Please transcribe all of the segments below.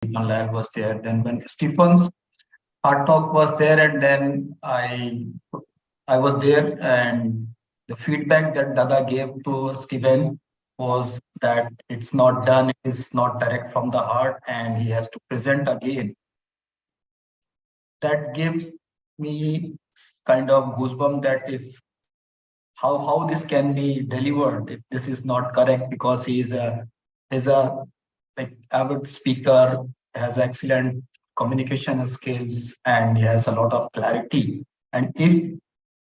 Lal was there. Then when Stephen's art talk was there, and then I was there, and the feedback that Dada gave to Stephen was that it's not done, it's not direct from the heart, and he has to present again. That gives me kind of goosebump that if how this can be delivered if this is not correct, because he is a like avid speaker, has excellent communication skills, and he has a lot of clarity. And if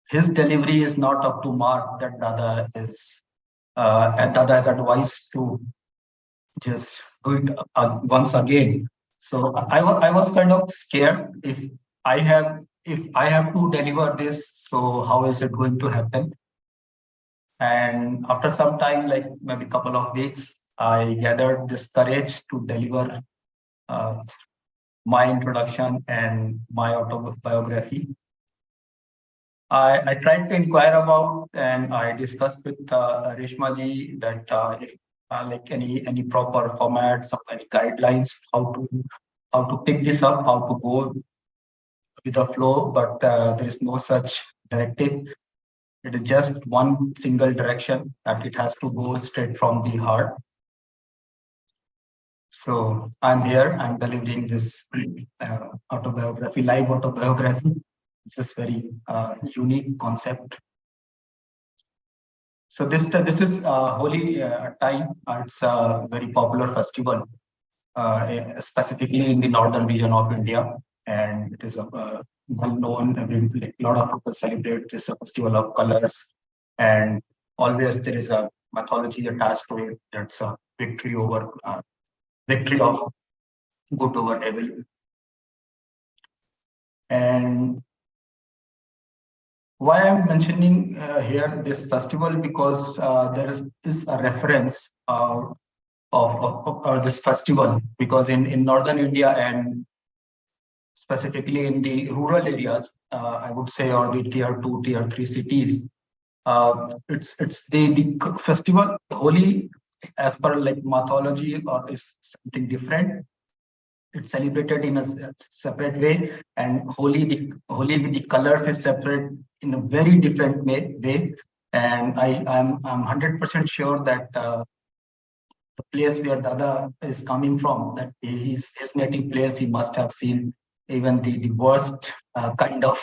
his delivery is not up to mark, that Dada has advised to just do it once again. So I was kind of scared if I have to deliver this, so how is it going to happen? And after some time, like maybe a couple of weeks, I gathered this courage to deliver uh, my introduction and my autobiography. I tried to inquire about, and I discussed with Reshma ji that if like any proper format, some any guidelines, how to pick this up, how to go with the flow, but there is no such directive. It is just one single direction that it has to go straight from the heart. So I'm here, I'm delivering this autobiography, live autobiography. This is very unique concept. So this is Holi time. It's a very popular festival, specifically in the northern region of India, and it is well known. Like, a lot of people celebrate. It's a festival of colors, and always there is a mythology attached to it. That's a victory of good over evil. And why I'm mentioning here this festival, because there is a reference of this festival, because in northern India, and specifically in the rural areas, I would say, or the tier 2, tier 3 cities, it's the festival Holi, as per like mythology, or is something different. It's celebrated in a separate way, and Holi with the colors is separate in a very different way. And I'm 100% sure that the place where Dada is coming from, that his native place, he must have seen even the worst kind of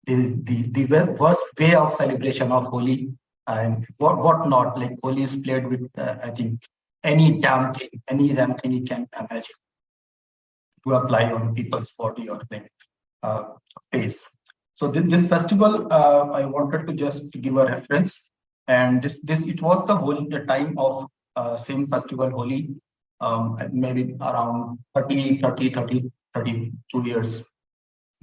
the worst way of celebration of Holi, and what not. Like Holi is played with I think any damn thing you can imagine to apply on people's body or like uh, face. So this festival, I wanted to just give a reference, and this it was the time of same festival Holi, maybe around 32 years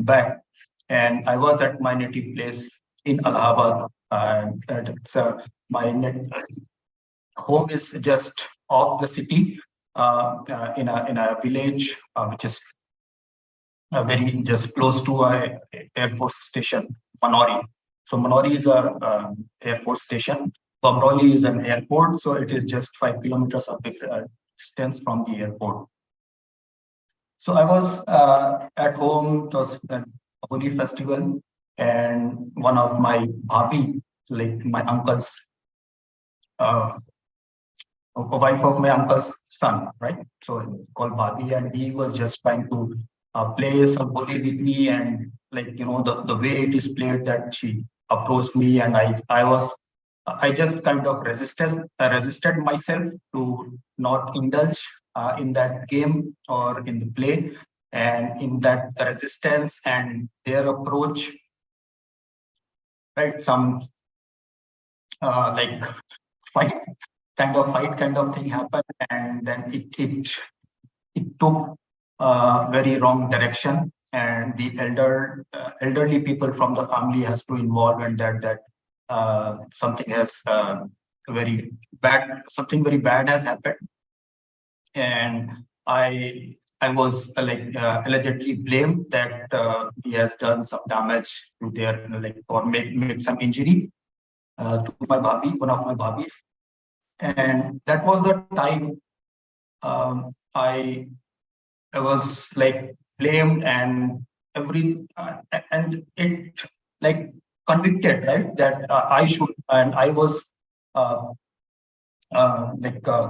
back, and I was at my native place in Allahabad. And it's home is just off the city, in a village which is very just close to a Air Force station, Manori. So Manori is a Air Force station. Bamroli is an airport, so it is just 5 kilometers of distance from the airport. So I was at home. It was a Holi festival, and one of my bhabi, like my uncle's, a wife of my uncle's son, right? So called bhabi, and he was just trying to play some Holi with me, and like the way it is played, that she approached me, and I just kind of resisted myself to not indulge in that game or in the play, and in that resistance and their approach, right? Some like fight fight kind of thing happened, and then it took very wrong direction, and the elderly people from the family has to involve, and that something has something very bad has happened, and I was allegedly blamed that he has done some damage to their, like, or make some injury to my bhabhi, one of my bhabis, and that was the time I I was like blamed and and it like convicted, right? That I should, and I was uh,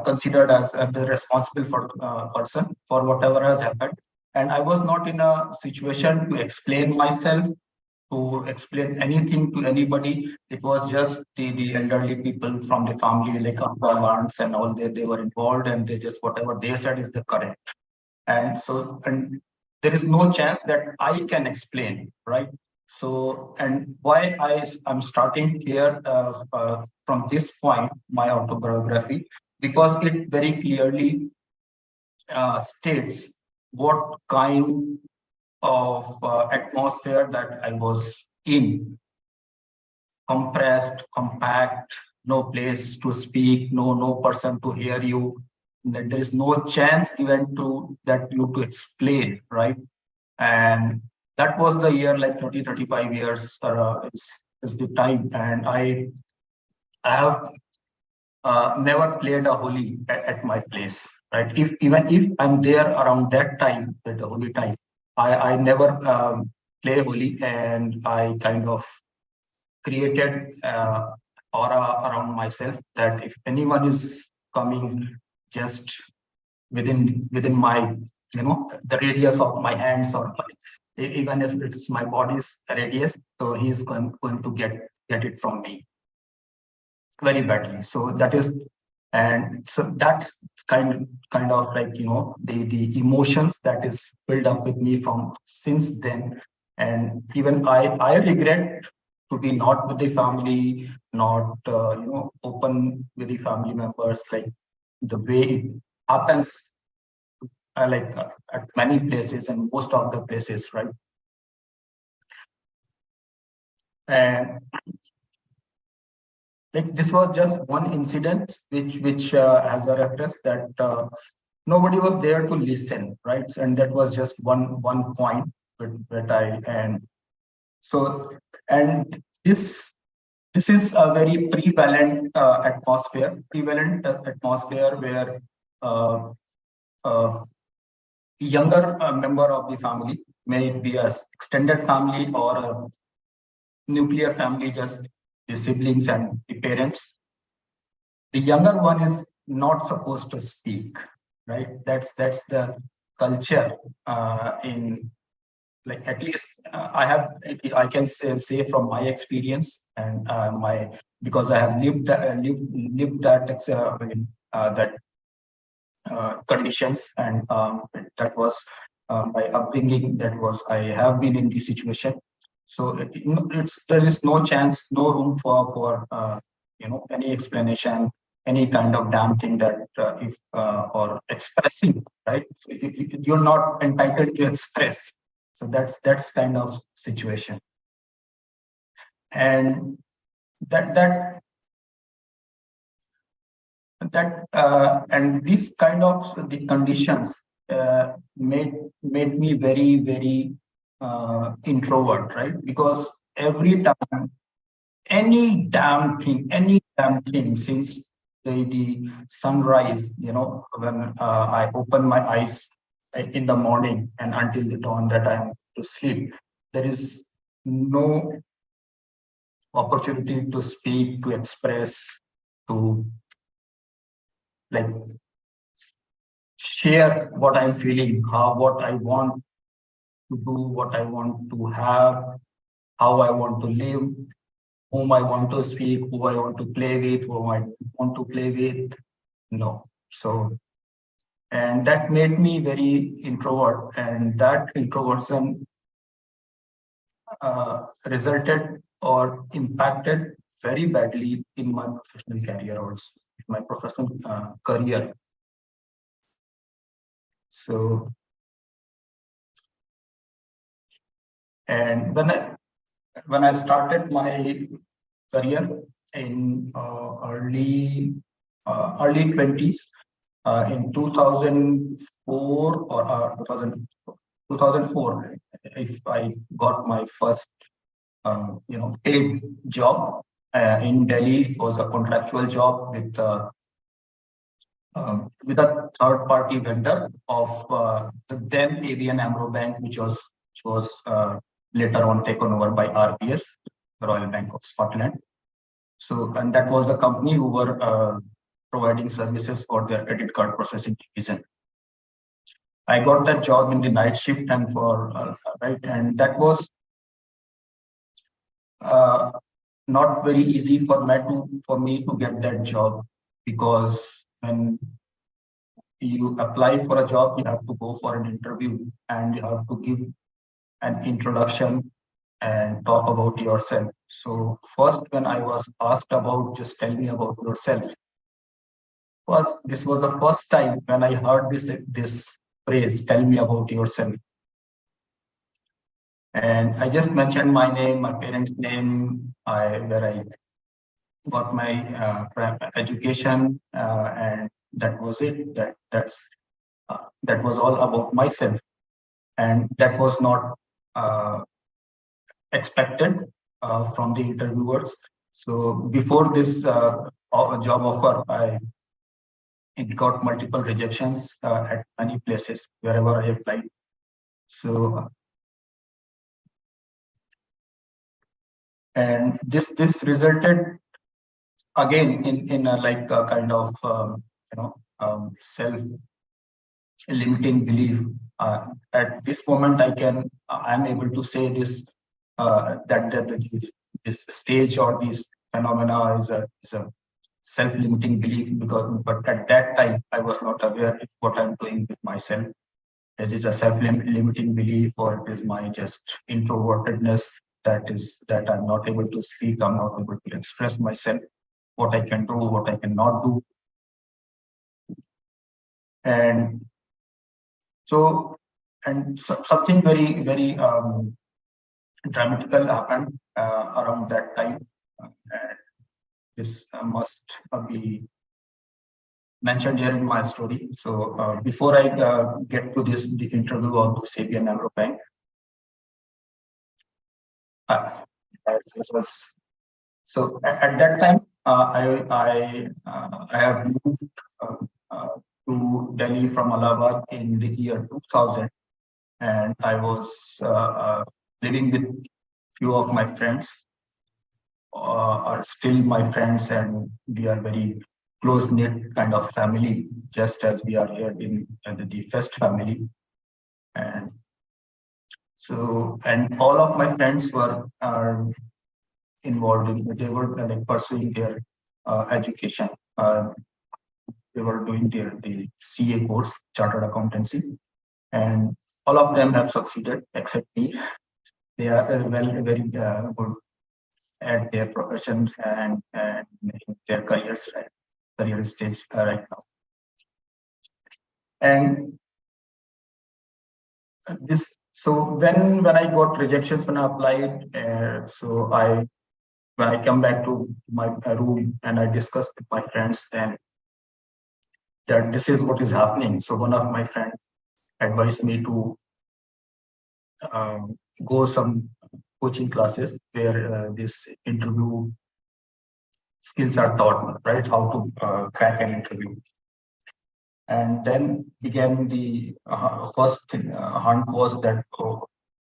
considered as the responsible for person for whatever has happened. And I was not in a situation to explain myself, to explain anything to anybody. It was just the elderly people from the family, like uncle, aunts, and all. They were involved, and they just whatever they said is the correct. And so, and there is no chance that I can explain, right? So, and why I'm starting here from this point, my autobiography, because it very clearly states what kind of atmosphere that I was in: compressed, compact, no place to speak, no person to hear you. That there is no chance even to that you to explain, right? And that was the year, like 30, 35 years is the time. And I have never played a holy at my place, right? If even if I'm there around that time, at the holy time, I never play holy, and I kind of created aura around myself that if anyone is coming just within my, the radius of my hands, or even if it's my body's radius, so he's going to get it from me very badly. So that is, and so that's kind of like, the emotions that is built up with me from since then. And even I regret to be not with the family, not open with the family members, like the way it happens, at many places and most of the places, right? And like this was just one incident which has a reference that nobody was there to listen, right? And that was just one point that I and so and this is a very prevalent atmosphere where uh, uh, younger member of the family, may it be a extended family or a nuclear family, just the siblings and the parents, the younger one is not supposed to speak, right? That's the culture in, like, at least I can say from my experience and my, because I have lived that that conditions, and that was my upbringing. That was, I have been in this situation. So there is no chance, no room for any explanation, any kind of damn thing that if or expressing, right? So you're not entitled to express. So that's kind of situation. And that and this kind of the conditions made me very introvert, right? Because every time any damn thing since the sunrise, when I open my eyes in the morning and until the dawn that I'm to sleep, there is no opportunity to speak, to express, to like share what I'm feeling, what I want to do, what I want to have, how I want to live, whom I want to speak, who I want to play with, whom I want to play with. No. So, and that made me very introvert, and that introversion resulted or impacted very badly in my professional career also, my professional career. So, and when I started my career in early 20s, in 2004 or 2004, if I got my first paid job in Delhi. It was a contractual job with with a third-party vendor of the then ABN AMRO Bank, which was later on taken over by RBS, the Royal Bank of Scotland. So, and that was the company who were providing services for their credit card processing division. I got that job in the night shift, and and that was not very easy for me to get that job, because when you apply for a job, you have to go for an interview and you have to give an introduction and talk about yourself. So first, when I was asked about just tell me about yourself, this was the first time when I heard this phrase, tell me about yourself. And I just mentioned my name, my parents' name, where I got my education, and that was it. That was all about myself, and that was not expected from the interviewers. So before this job offer, I got multiple rejections at many places wherever I applied. So and this resulted again in a, like a kind of self limiting belief. At this moment, I'm able to say this that this stage or this phenomena is a self-limiting belief, but at that time I was not aware of what I'm doing with myself. Is it a self-limiting belief, or it is my just introvertedness that I'm not able to speak, I'm not able to express myself, what I can do, what I cannot do. And so, something very, very dramatical happened around that time. And this must be mentioned here in my story. So before I get to the interview of the Sapiens Agro Bank, so at that time I have moved to Delhi from Allahabad in the year 2000, and I was living with few of my friends, are still my friends, and we are very close knit kind of family, just as we are here in the Fest family. And so, and all of my friends were involved they were like pursuing their education. They were doing the CA course, Chartered Accountancy, and all of them have succeeded except me. They are very good at their professions and their career stage right now. And this, so when I got rejections when I applied, when I come back to my room and I discussed with my friends, and that this is what is happening. So one of my friends advised me to go some coaching classes where this interview skills are taught, right? How to crack an interview. And then began the first hunt was that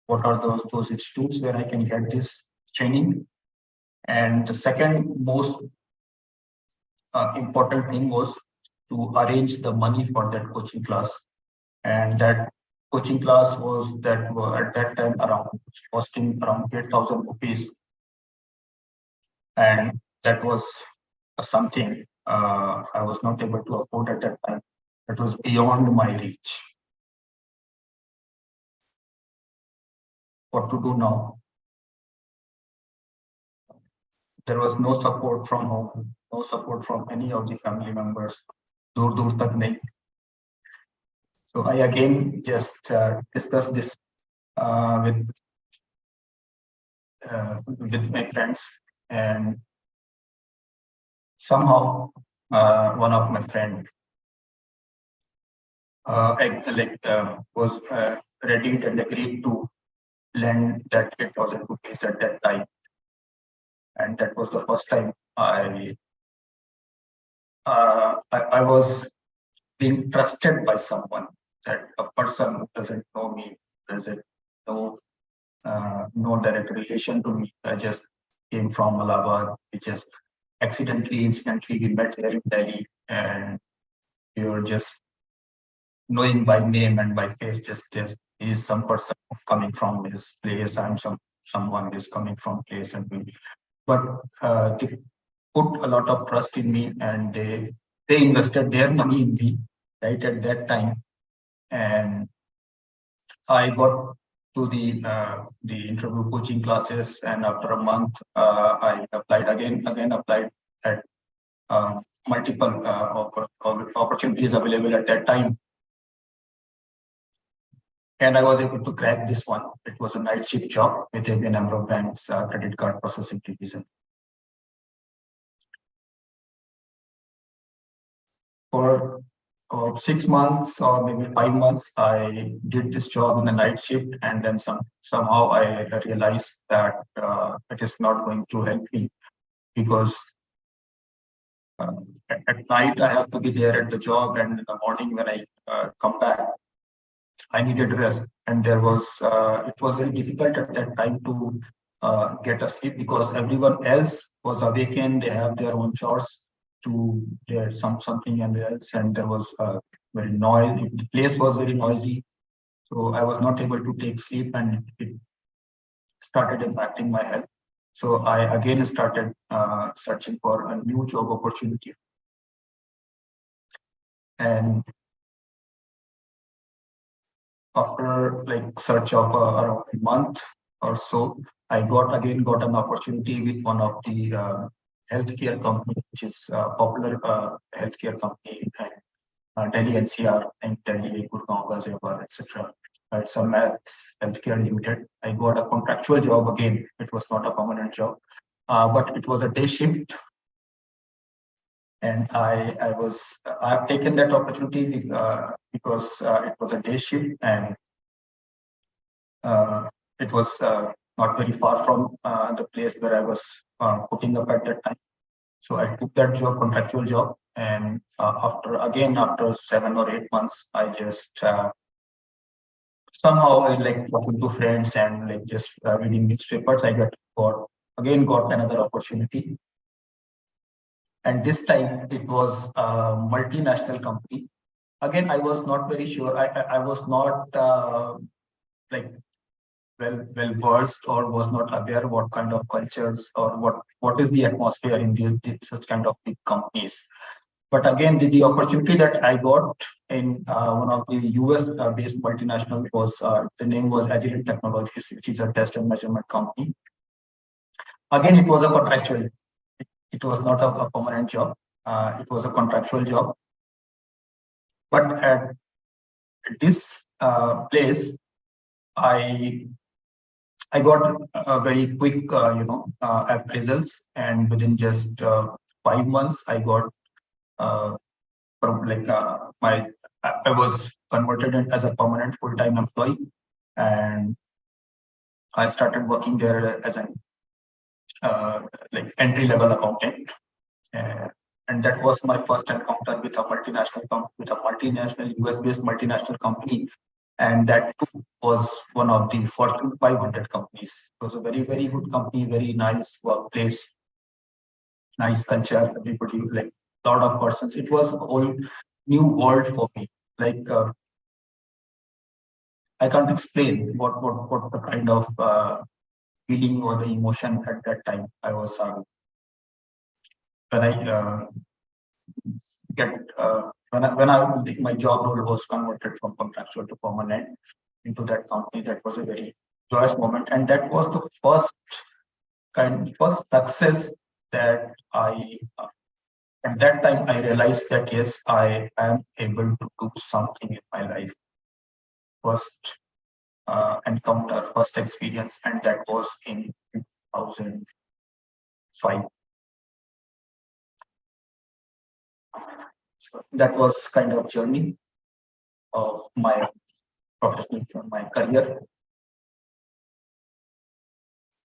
what are those institutes where I can get this training. And the second most important thing was to arrange the money for that coaching class. And that coaching class was at that time around costing around 8,000 rupees, and that was something I was not able to afford at that time. It was beyond my reach. What to do now? There was no support from home, no support from any of the family members. Dur dur tak nahi. So I again just discussed this with my friends, and somehow one of my friends was ready and agreed to lend that 8,000 rupees at that time. And that was the first time I was being trusted by someone, that a person who doesn't know me, doesn't know no direct relation to me. I just came from Allahabad. We just incidentally, we met here in Delhi, and we were just knowing by name and by face. Just is some person coming from this place. I'm someone is coming from place, and but they put a lot of trust in me, and they invested their money in me right at that time, and I got to the interview coaching classes, and after a month, I applied again applied at multiple opportunities available at that time, and I was able to crack this one. It was a night shift job with a number of banks, credit card processing division. For 6 months or maybe 5 months, I did this job in the night shift, and then somehow I realized that it is not going to help me, because at night I have to be there at the job, and in the morning when I come back, I needed rest, and it was very difficult at that time to get a sleep, because everyone else was awakened. They have their own chores to their something and else, and there was very noisy. The place was very noisy, so I was not able to take sleep, and it started impacting my health. So I again started searching for a new job opportunity, and after like search of around a month or so, I got an opportunity with one of the healthcare company, which is popular healthcare company in Delhi NCR and Delhi, Gurgaon, Ghaziabad, etc. It's a Max Healthcare Limited. I got a contractual job again. It was not a permanent job, but it was a day shift, and I've taken that opportunity because it was a day shift, and it was not very far from the place where I was putting up at that time. So I took that job, contractual job, and after 7 or 8 months, I just somehow I like talking to friends and like just reading newspapers. I got another opportunity, and this time it was a multinational company. Again, I was not very sure. I was not like well versed, or was not aware what kind of cultures or what is the atmosphere in these such kind of big companies. But again, the opportunity that I got in one of the US based multinational was the name was Agilent Technologies, which is a test and measurement company. Again, it was a contractual. It was not a permanent job. It was a contractual job. But at this place, I got a very quick, appraisals, and within just 5 months, I got I was converted as a permanent full-time employee, and I started working there as an entry-level accountant, and that was my first encounter with a multinational US-based multinational company, and that too was one of the Fortune 500 companies. It was a very, very good company, very nice workplace, nice culture. Everybody, like a lot of persons. It was a whole new world for me. Like I can't explain what the kind of feeling or the emotion at that time I was when I my job role was converted from contractual to permanent into that company. That was a very joyous moment, and that was the first success that I at that time I realized that yes, I am able to do something in my life. First encounter, first experience, and that was in 2005. So that was kind of journey of my professional, my career.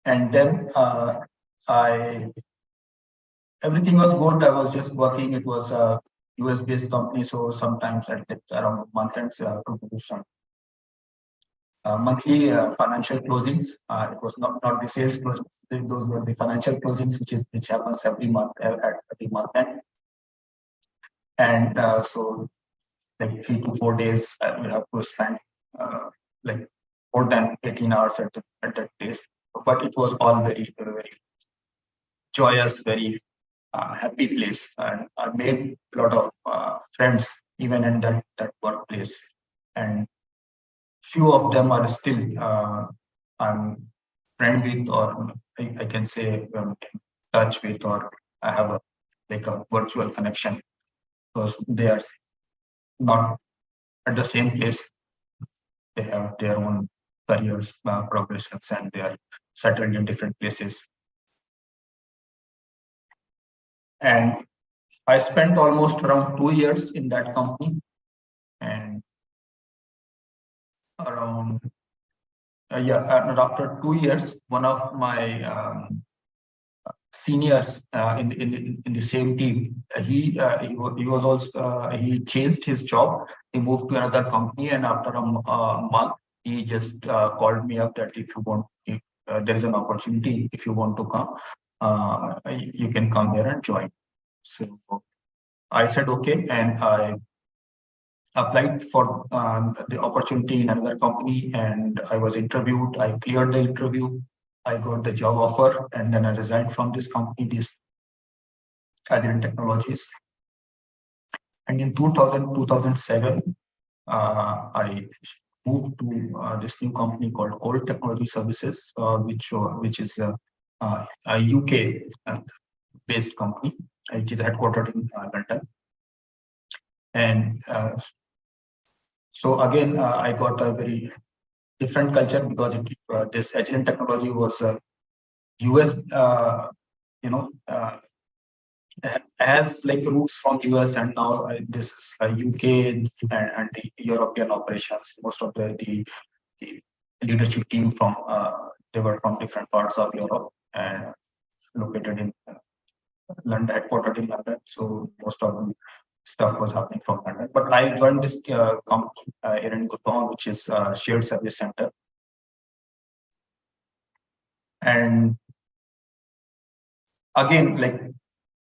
And then everything was good. I was just working. It was US-based company, so sometimes I get around month ends to do some monthly financial closings. It was not the sales closings; those were the financial closings, which happens every month at every month end. And so, like 3 to 4 days, we have to spend like more than 18 hours at that place. But it was all very joyous, very happy place, and I made a lot of friends even in that workplace, and few of them are still I'm friend with, or I can say in touch with, or I have like a virtual connection, because they are not at the same place. They have their own careers, progressions, and they are settled in different places. And I spent almost around 2 years in that company, and around and after 2 years, one of my seniors in the same team, he was also he changed his job. He moved to another company, and after a month, he just called me up that if you want, if there is an opportunity, if you want to come, you can come here and join. So I said okay, and I applied for the opportunity in another company, and I was interviewed. I cleared the interview. I got the job offer, and then I resigned from this company, this Agile Technologies. And in 2007, I moved to this new company called Cold Technology Services, which is a UK based company. It is headquartered in London. And so again, I got a very different culture, because this agile technology was US, has like roots from US, and now this is UK and the European operations. Most of the leadership team from they were from different parts of Europe and located in London, headquartered in London. So most of the stuff was happening from London. But I joined this company here in Gurgaon, which is a shared service center. And again, like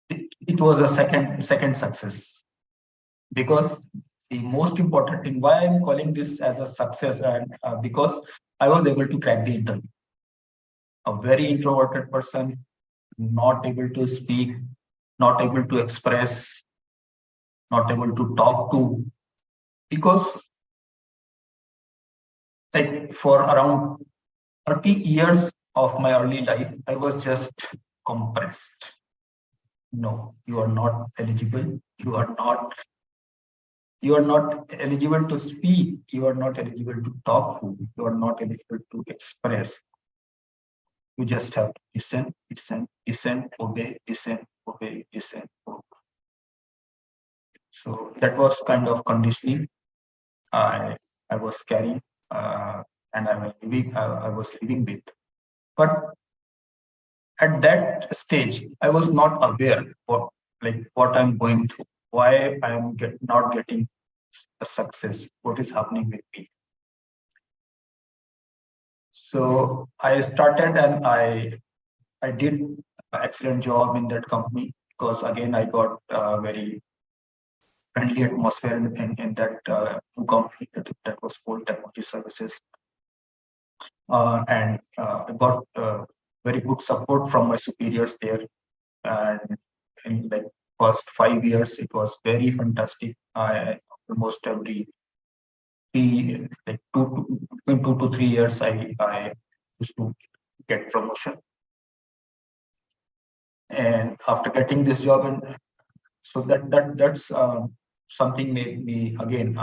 it was a second success, because the most important thing, why I'm calling this as a success, and because I was able to crack the interview. A very introverted person, not able to speak, not able to express, not able to talk to, because like for around 30 years of my early life, I was just compressed. No, you are not eligible. You are not eligible to speak. You are not eligible to talk to. You are not eligible to express. You just have to listen, listen, listen, obey, listen, obey, listen, obey. So that was kind of conditioning I was carrying, and I was living with. But at that stage, I was not aware what I'm going through, why I'm not getting a success, what is happening with me. So I started, and I did an excellent job in that company, because again I got a very friendly atmosphere in that company that was called Technology Services, and I got very good support from my superiors there. And in like first 5 years, it was very fantastic. I almost every like between 2 to 3 years, I used to get promotion. And after getting this job, and so that's something made me again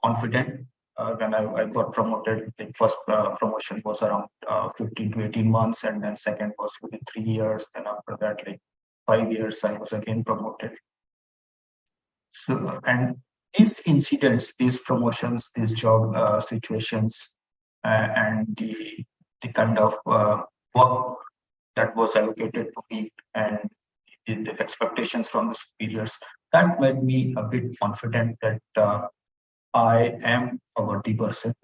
confident. When I got promoted, the first promotion was around 15 to 18 months, and then second was within 3 years. Then after that, like 5 years, I was again promoted. So, and these incidents, these promotions, these job situations, and the kind of work that was allocated to me, and the expectations from the superiors, that made me a bit confident that I am a worthy person.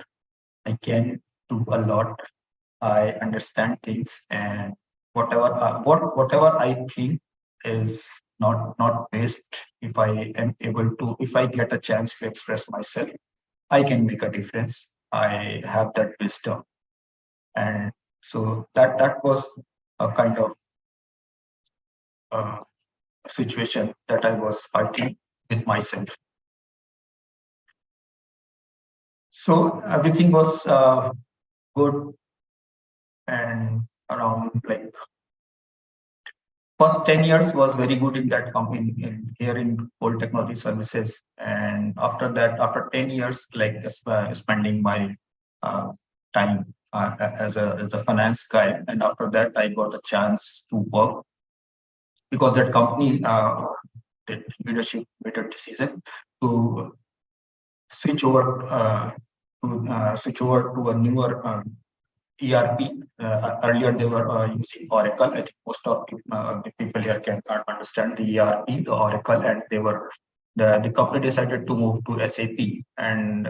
I can do a lot. I understand things, and whatever I think is not waste. If I am able to, if I get a chance to express myself, I can make a difference. I have that wisdom, and so that was a kind of uh, situation that I was fighting with myself. So everything was good, and around like first 10 years was very good in that company here in Coal Technology Services. And after that, after 10 years, like spending my uh, time as a finance guy. And after that, I got a chance to work because that company, the leadership made a decision to switch over switch over to a newer ERP. Earlier, they were using Oracle. I think most of the people here can understand the ERP, the Oracle, and the company decided to move to SAP. And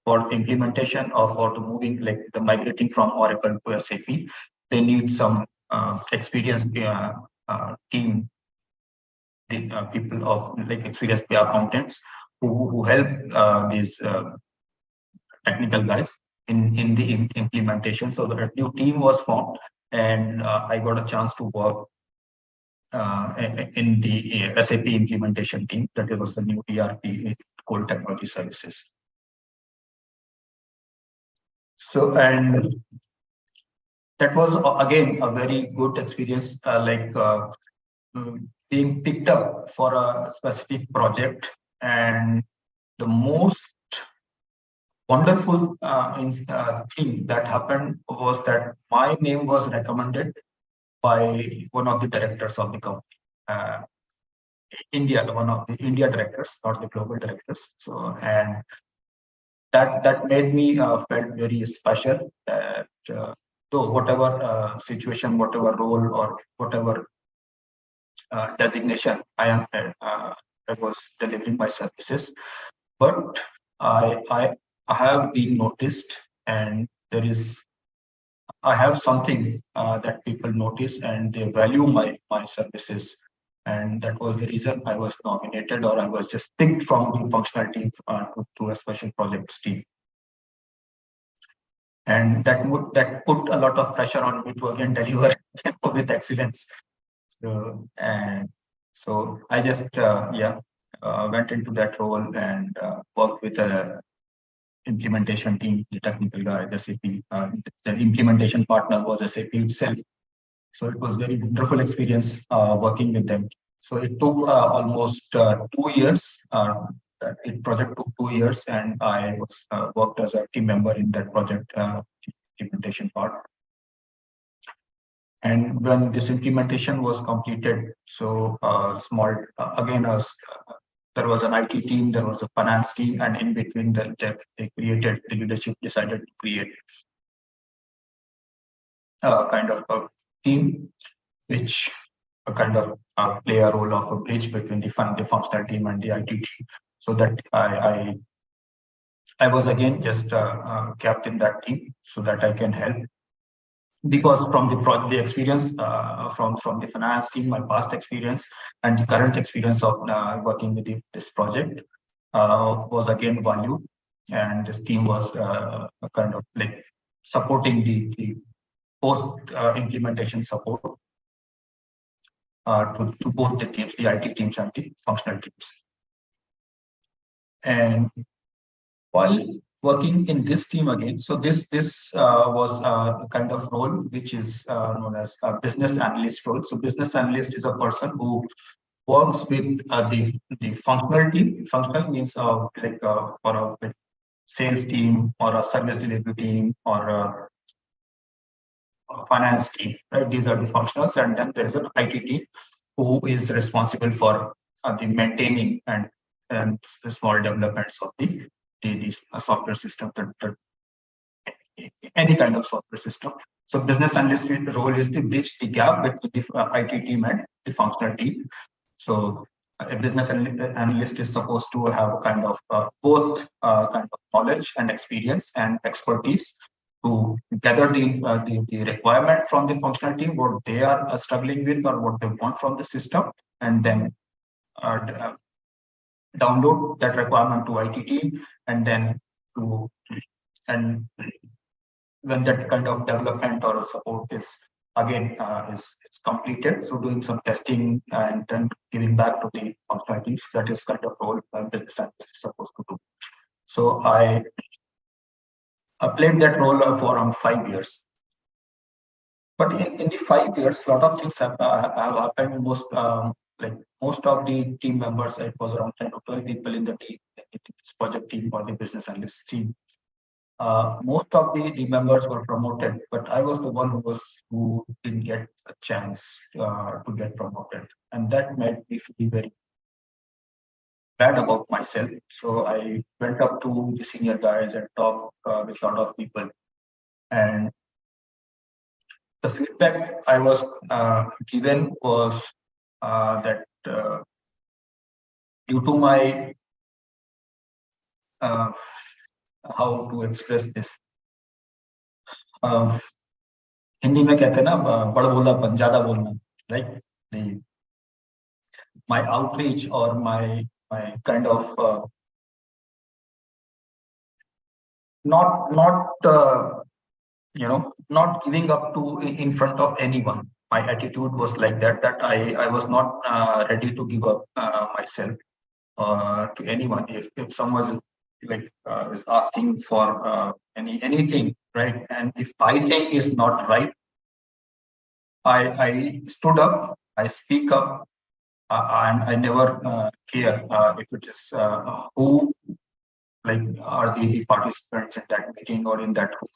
for the implementation of or to moving like the migrating from Oracle to SAP, they need some experienced team, the people of like experienced accountants who help these technical guys in the implementation. So the new team was formed, and I got a chance to work in the SAP implementation team. That was the new ERP in Coal Technology Services. So, and that was again a very good experience, being picked up for a specific project. And the most wonderful thing that happened was that my name was recommended by one of the directors of the company. India, one of the India directors, not the global directors. So, and that made me felt very special. That so whatever situation, whatever role, or whatever designation I was delivering my services, but I have been noticed, and there is I have something that people notice and they value my services. And that was the reason I was nominated, or I was just picked from the functional team to a special projects team. And that put a lot of pressure on me to again deliver with excellence. So and so I just went into that role and worked with a implementation team, the technical guys, SAP. The implementation partner was SAP itself. So it was very wonderful experience working with them. So it took almost 2 years. It project took 2 years, and I was worked as a team member in that project implementation part. And when this implementation was completed, so small again, there was an IT team, there was a finance team, and in between they created, the leadership decided to create a kind of a team which kind of play a role of a bridge between the functional team and the IT team. So that I was again just kept in that team so that I can help. Because from the experience from the finance team, my past experience and the current experience of working with this project was again valued, and this team was kind of like supporting the post implementation support to both the teams, the IT teams and the functional teams. And while working in this team again, so this was a kind of role which is known as a business analyst role. So business analyst is a person who works with the functional team. Functional means for a sales team or a service delivery team or a finance team, right? These are the functionals, and then there is an IT team who is responsible for the maintaining and the small developments of the software system, any kind of software system. So business analyst role is to bridge the gap between the IT team and the functional team. So a business analyst is supposed to have a kind of both kind of knowledge and experience and expertise to gather the requirement from the functional team, what they are struggling with or what they want from the system, and then download that requirement to IT team, and then to and when that kind of development or support is again is completed, so doing some testing and then giving back to the functional teams. That is kind of role business analyst is supposed to do. So I played that role for around 5 years. But in the 5 years, a lot of things have happened. Most of the team members, it was around 10 to 12 people in the team, this project team or the business analyst team. Most of the members were promoted, but I was the one who didn't get a chance to get promoted, and that made me feel very bad about myself. So I went up to the senior guys and talked with a lot of people, and the feedback I was given was that due to my how to express this, Hindi में कहते हैं ना बड़ बोलापन, ज्यादा बोलना, right? My outreach or my kind of not not giving up to in front of anyone. My attitude was like that I was not ready to give up myself to anyone. If someone is asking for anything, right, and if I think is not right, I stood up, I speak up, and I never care if it is who are the participants in that meeting or in that group.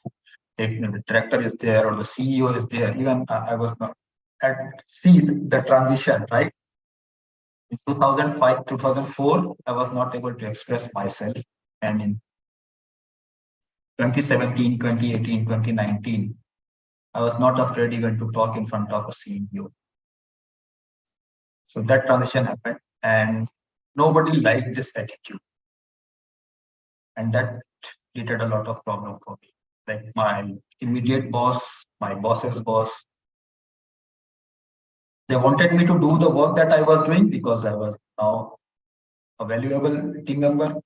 If the director is there or the CEO is there, even I was not see the transition, right? In 2005, 2004, I was not able to express myself. And in 2017, 2018, 2019, I was not afraid even to talk in front of a CEO. So that transition happened, and nobody liked this attitude. And that created a lot of problem for me. Like my immediate boss, my boss's boss, they wanted me to do the work that I was doing because I was now a valuable team member.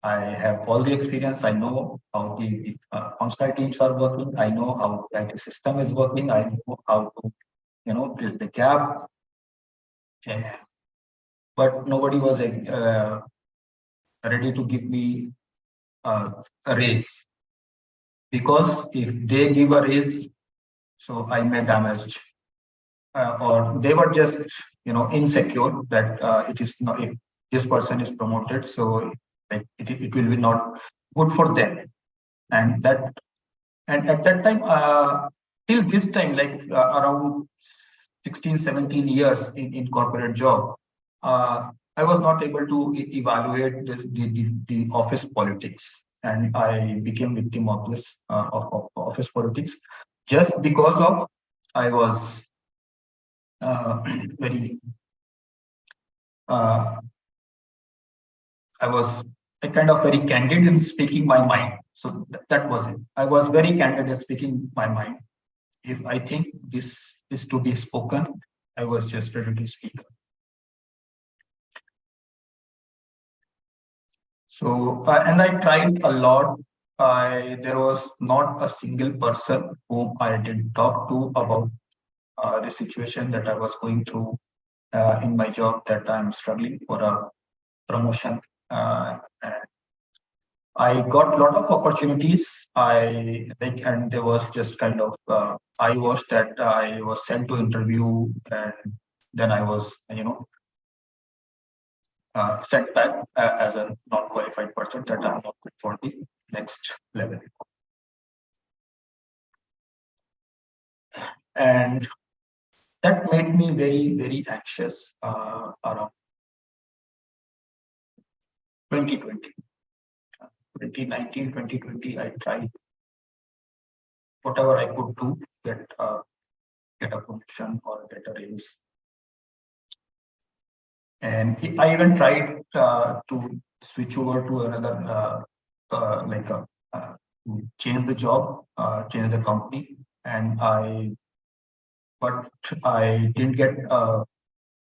I have all the experience. I know how the on-site teams are working. I know how the IT system is working. I know how to, bridge the gap. But nobody was ready to give me a raise, because if they give a raise, so I may damage, or they were just insecure that it is not, if this person is promoted, so it will be not good for them. And at that time, till this time, around 16, 17 years in corporate job, I was not able to evaluate the office politics, and I became victim of this of office politics just because of I was very I was kind of very candid in speaking my mind. So that was it. I was very candid in speaking my mind. If I think this is to be spoken, I was just ready to speak. So, and I tried a lot. There was not a single person whom I didn't talk to about the situation that I was going through in my job, that I'm struggling for a promotion. And I got a lot of opportunities. And there was just kind of I was sent to interview, and then I was sent back as a non-qualified person, that I'm not good for the next level. And that made me very, very anxious around 2020. 2019, 2020, I tried whatever I could do to get a promotion or get a raise. And I even tried to switch over to another, like change the job, change the company, and but I didn't get a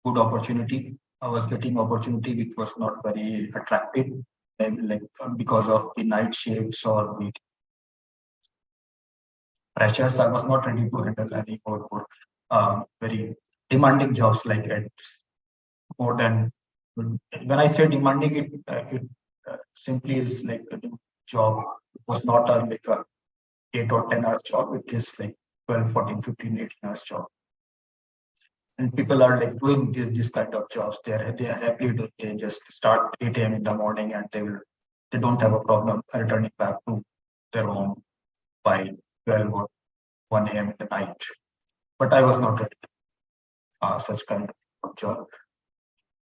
good opportunity. I was getting opportunity which was not very attractive, like because of the night shifts or the pressures. I was not ready to handle any more very demanding jobs like it's more than when I say demanding it simply is like a job. It was not a like a 8 or 10 hours job. It is like 12, 14, 15, 18 hours job. And people are like doing this kind of jobs. They are happy to they just start 8 a.m. in the morning and they don't have a problem returning back to their home by 12 or 1 a.m. in the night. But I was not ready such kind of job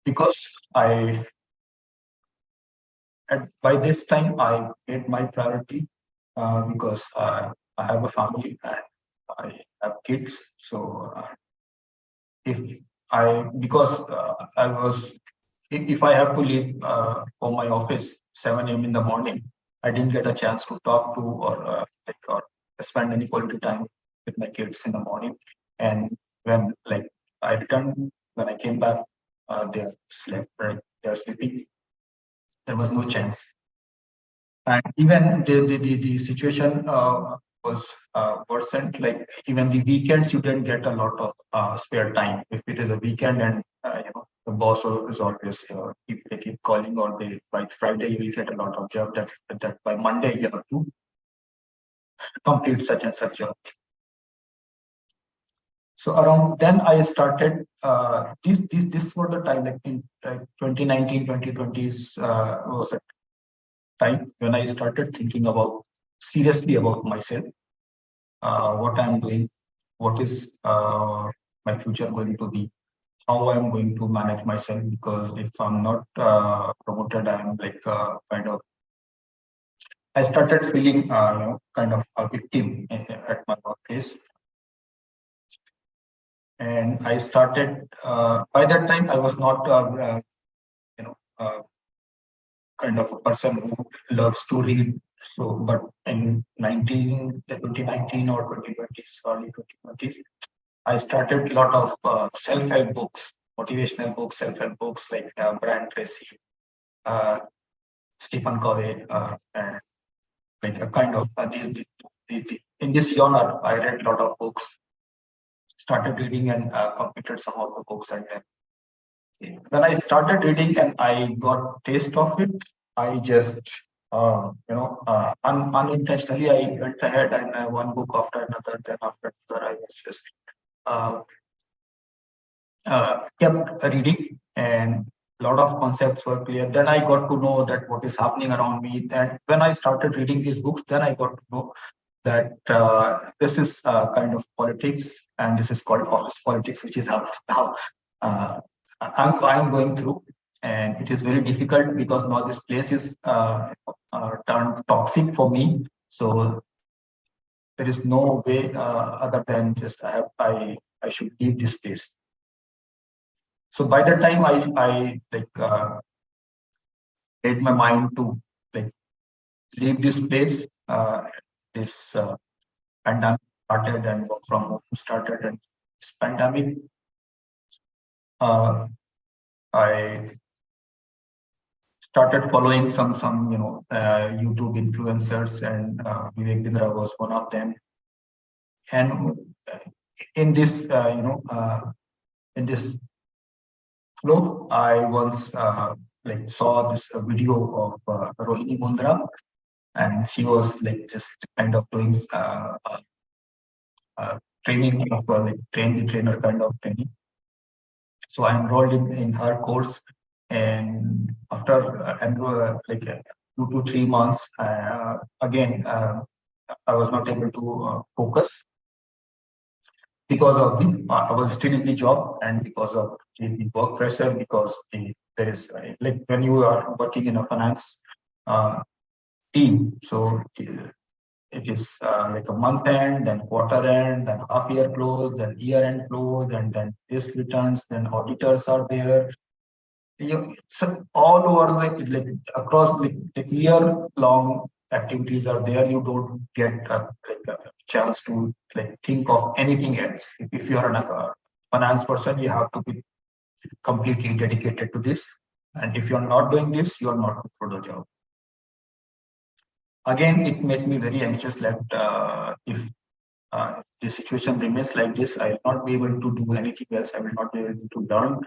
because I and by this time I made my priority because I have a family and I have kids. So if I because I was if I have to leave from my office 7 a.m. in the morning, I didn't get a chance to talk to or spend any quality time with my kids in the morning. And when like I returned, when I came back, they slept, right? They're sleeping. There was no chance. And even the situation was worsened. Like even the weekends, you didn't get a lot of spare time. If it is a weekend and the boss is always they keep calling, or they by Friday you will get a lot of job that by Monday you have to complete such and such job. So around then I started this was the time like in 2019, 2020s was the time when I started thinking about seriously about myself, what I'm doing, what is my future going to be, how I'm going to manage myself. Because if I'm not promoted, I'm like kind of. I started feeling, kind of a victim at my workplace, and I started. By that time, I was not, you know, kind of a person who loves to read. So, but in 2019 or 2020s, early 2020s, I started a lot of self-help books, motivational books, self-help books like Brian Tracy, uh, Stephen Covey, and like a kind of in this genre. I read a lot of books, started reading and completed some of the books, and then when I started reading and I got taste of it, I just unintentionally I went ahead and one book after another, then after another, I was just uh, kept reading, and a lot of concepts were clear. Then I got to know that what is happening around me. And when I started reading these books, then I got to know that this is kind of politics, and this is called office politics, which is how I'm going through. And it is very difficult because now this place is turned toxic for me. So there is no way other than just I should leave this place. So by the time I like made my mind to like leave this place, this pandemic started and work from home started, and this pandemic, I started following some YouTube influencers, and Vivek Bindra was one of them. And in this in this flow, I once like saw this video of Rohini Mundra, and she was like just kind of doing training of like train the trainer kind of training. So I enrolled in her course, and after like 2 to 3 months, again I was not able to focus because of the I was still in the job, and because of the work pressure. Because there is like when you are working in a finance team, so it is like a month end, then quarter end, then half year close, then year end close, and then this returns, then auditors are there. So all over like across the year long activities are there. You don't get a chance to like think of anything else. If you are a finance person, you have to be completely dedicated to this. And if you're not doing this, you're not good for the job. Again, it made me very anxious that if the situation remains like this, I will not be able to do anything else. I will not be able to learn,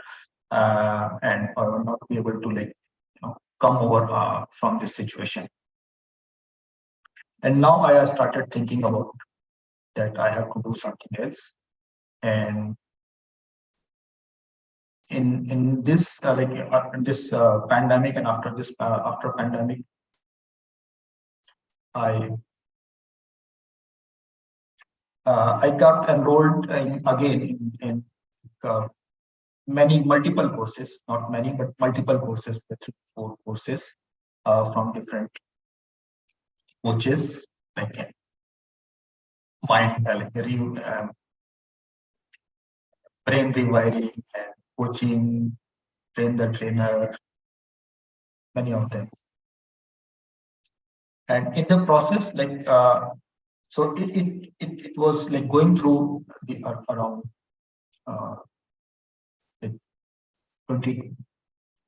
and I will not be able to come over from this situation. And now I started thinking about that I have to do something else. And in this this pandemic, and after this after pandemic, I I got enrolled again in multiple courses, not many, but multiple courses, 3, 4 courses from different coaches, like mind, brain rewiring, and coaching, train the trainer, many of them. And in the process, so it was like going through the around like 20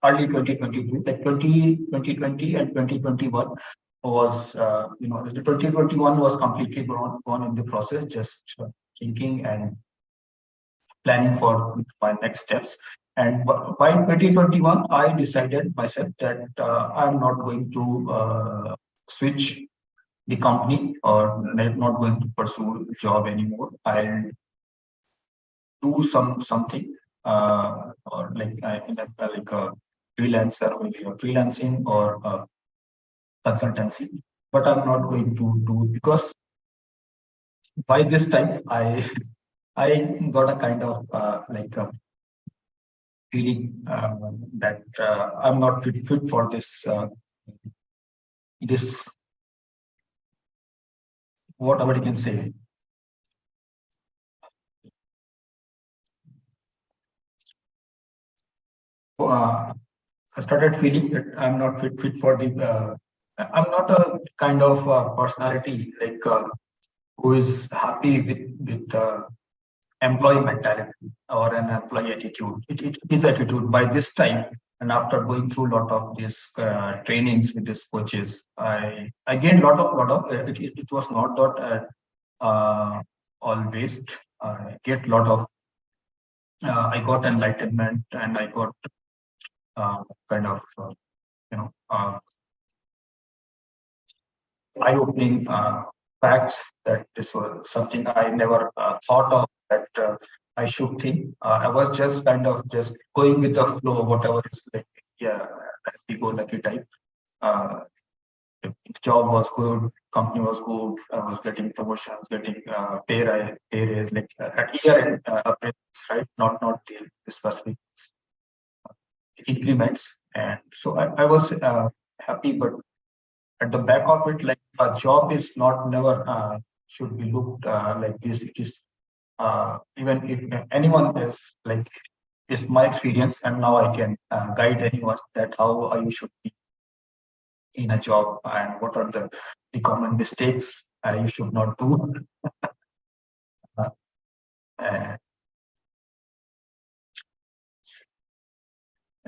early 2022, like 2020 and 2021 was the 2021 was completely gone in the process, just thinking and planning for my next steps. And by 2021, I decided myself that I'm not going to switch the company, or not going to pursue a job anymore. I'll do something or in a freelancer, maybe a freelancing or a consultancy. But I'm not going to do it, because by this time I got a kind of feeling that I'm not fit for this whatever you can say. I started feeling that I'm not fit for the. I'm not a kind of personality who is happy with employee mentality or an employee attitude. It is attitude by this time, and after going through a lot of these trainings with these coaches, I gained lot of it was not that all waste. I get lot of I got enlightenment, and I got kind of eye-opening facts that this was something I never thought of, that I should think. I was just kind of just going with the flow, whatever is yeah, happy-go-lucky type. The job was good, company was good, I was getting promotions, getting pay raise, at year end, right? Not the specific increments. And so I was happy, but at the back of it, like a job is not never should be looked like this. It is even if anyone is is my experience, and now I can guide anyone that how you should be in a job, and what are the common mistakes you should not do. uh, uh,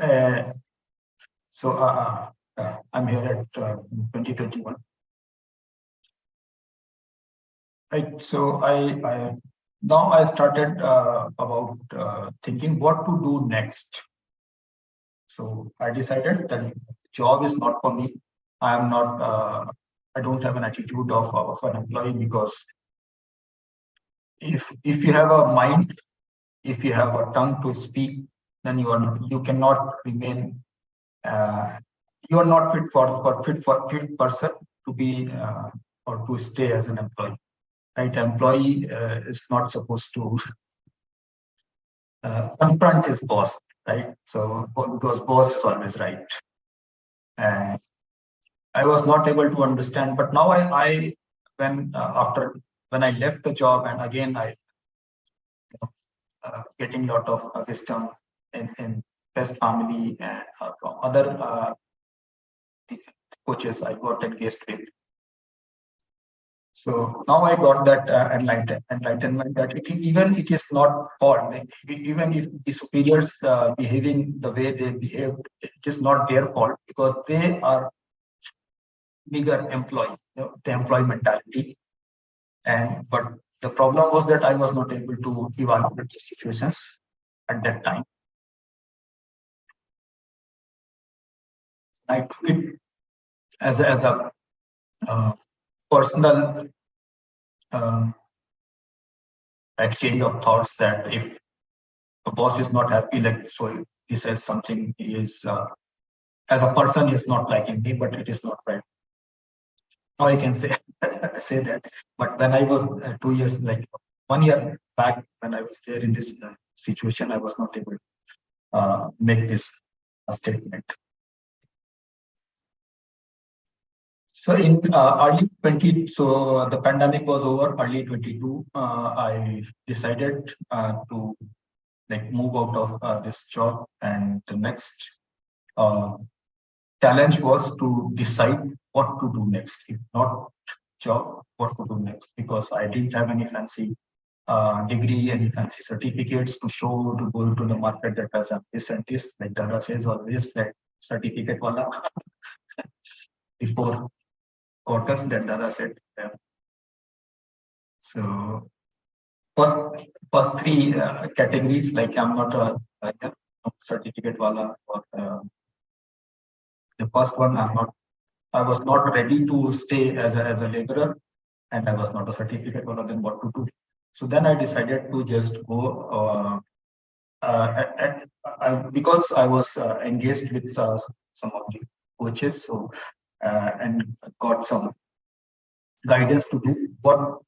uh, so I'm here at 2021. Right. So I now I started about thinking what to do next. So I decided that job is not for me. I am not. I don't have an attitude of an employee, because if you have a mind, if you have a tongue to speak, then you cannot remain. You are not fit person to be or to stay as an employee. Right? Employee is not supposed to confront his boss, right? So because boss is always right. And I was not able to understand, but now I when after when I left the job, and again I getting a lot of wisdom in Best Family, and other coaches I got engaged with. So now I got that enlightenment that even it is not fault. Like, even if the superiors behaving the way they behave, it is not their fault because they are bigger employee, the employee mentality. And but the problem was that I was not able to evaluate the situations at that time. I took it as a personal exchange of thoughts that if the boss is not happy, like so he says something is as a person is not liking me, but it is not right. Now I can say say that. But when I was 2 years, like 1 year back, when I was there in this situation, I was not able to make this statement. So in early 20, so the pandemic was over. Early 22, I decided to like move out of this job, and the next challenge was to decide what to do next. If not job, what to do next? Because I didn't have any fancy degree, any fancy certificates to show to go to the market that as a scientist, like DADA says always that certificate wala before quarters that DADA said. So first three categories, like I'm not a certificate wala, or the first one I was not ready to stay as a laborer, and I was not a certificate wala. Then what to do? So then I decided to just go because I was engaged with some of the coaches, so and got some guidance to do what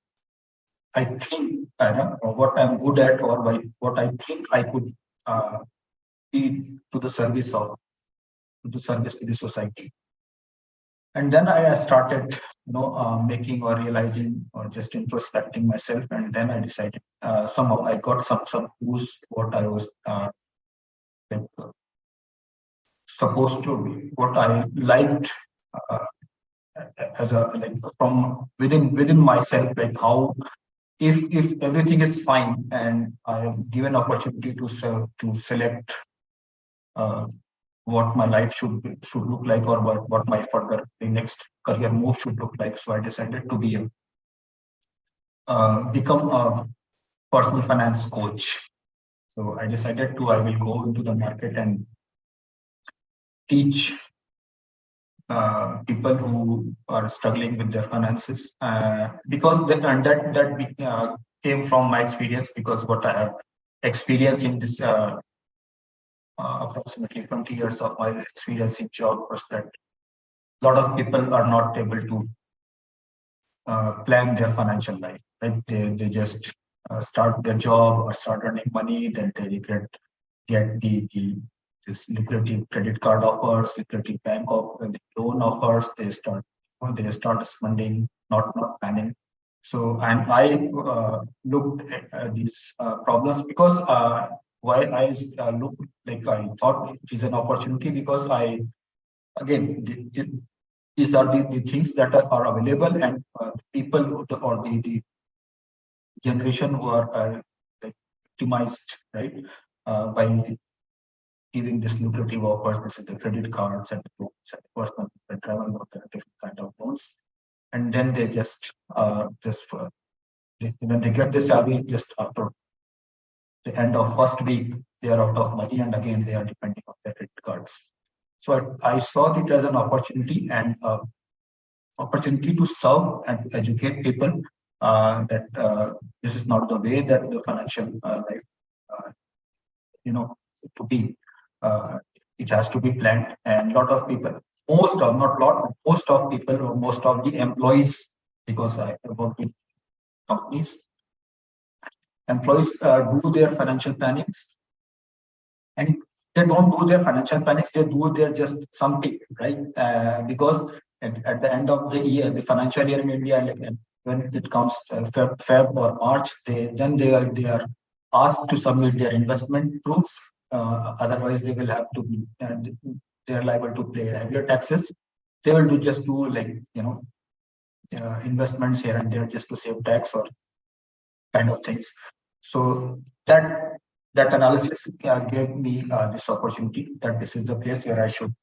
I think or what I'm good at, or what I think I could be to the service to the society. And then I started, making or realizing or just introspecting myself, and then I decided somehow I got some clues what I was like, supposed to be, what I liked uh, as a like from within myself, like how if everything is fine and I am given opportunity to select uh, what my life should look like, or what my further the next career move should look like. So I decided to become a personal finance coach. So I decided I will go into the market and teach people who are struggling with their finances, because that came from my experience, because what I have experienced in this approximately 20 years of my experience in job was that a lot of people are not able to plan their financial life. Right? They just start their job or start earning money, then they get this lucrative credit card offers, lucrative bank loan offers. They start spending, not planning. So, and I looked at these problems because why I look like I thought it is an opportunity, because I again these are the things that are available, and people or the generation who are like optimized, right, by giving this lucrative offers, this is the credit cards and the loans and personal and travel loans and different kind of loans, and then they when they get the salary, just after the end of first week, they are out of money, and again they are depending on their credit cards. So I saw it as an opportunity, and opportunity to serve and educate people that this is not the way that the financial life, uh, to be. It has to be planned, and a lot of people, most of people, or most of the employees, because I work with companies, employees do their financial plannings, and they don't do their financial plannings, they do their just something, right? Because at the end of the year, the financial year in India, like when it comes to Feb or March, they are asked to submit their investment proofs, Otherwise, they will have to be, they are liable to pay regular taxes. They will do like, investments here and there just to save tax or kind of things. So that analysis gave me this opportunity that this is the place where I should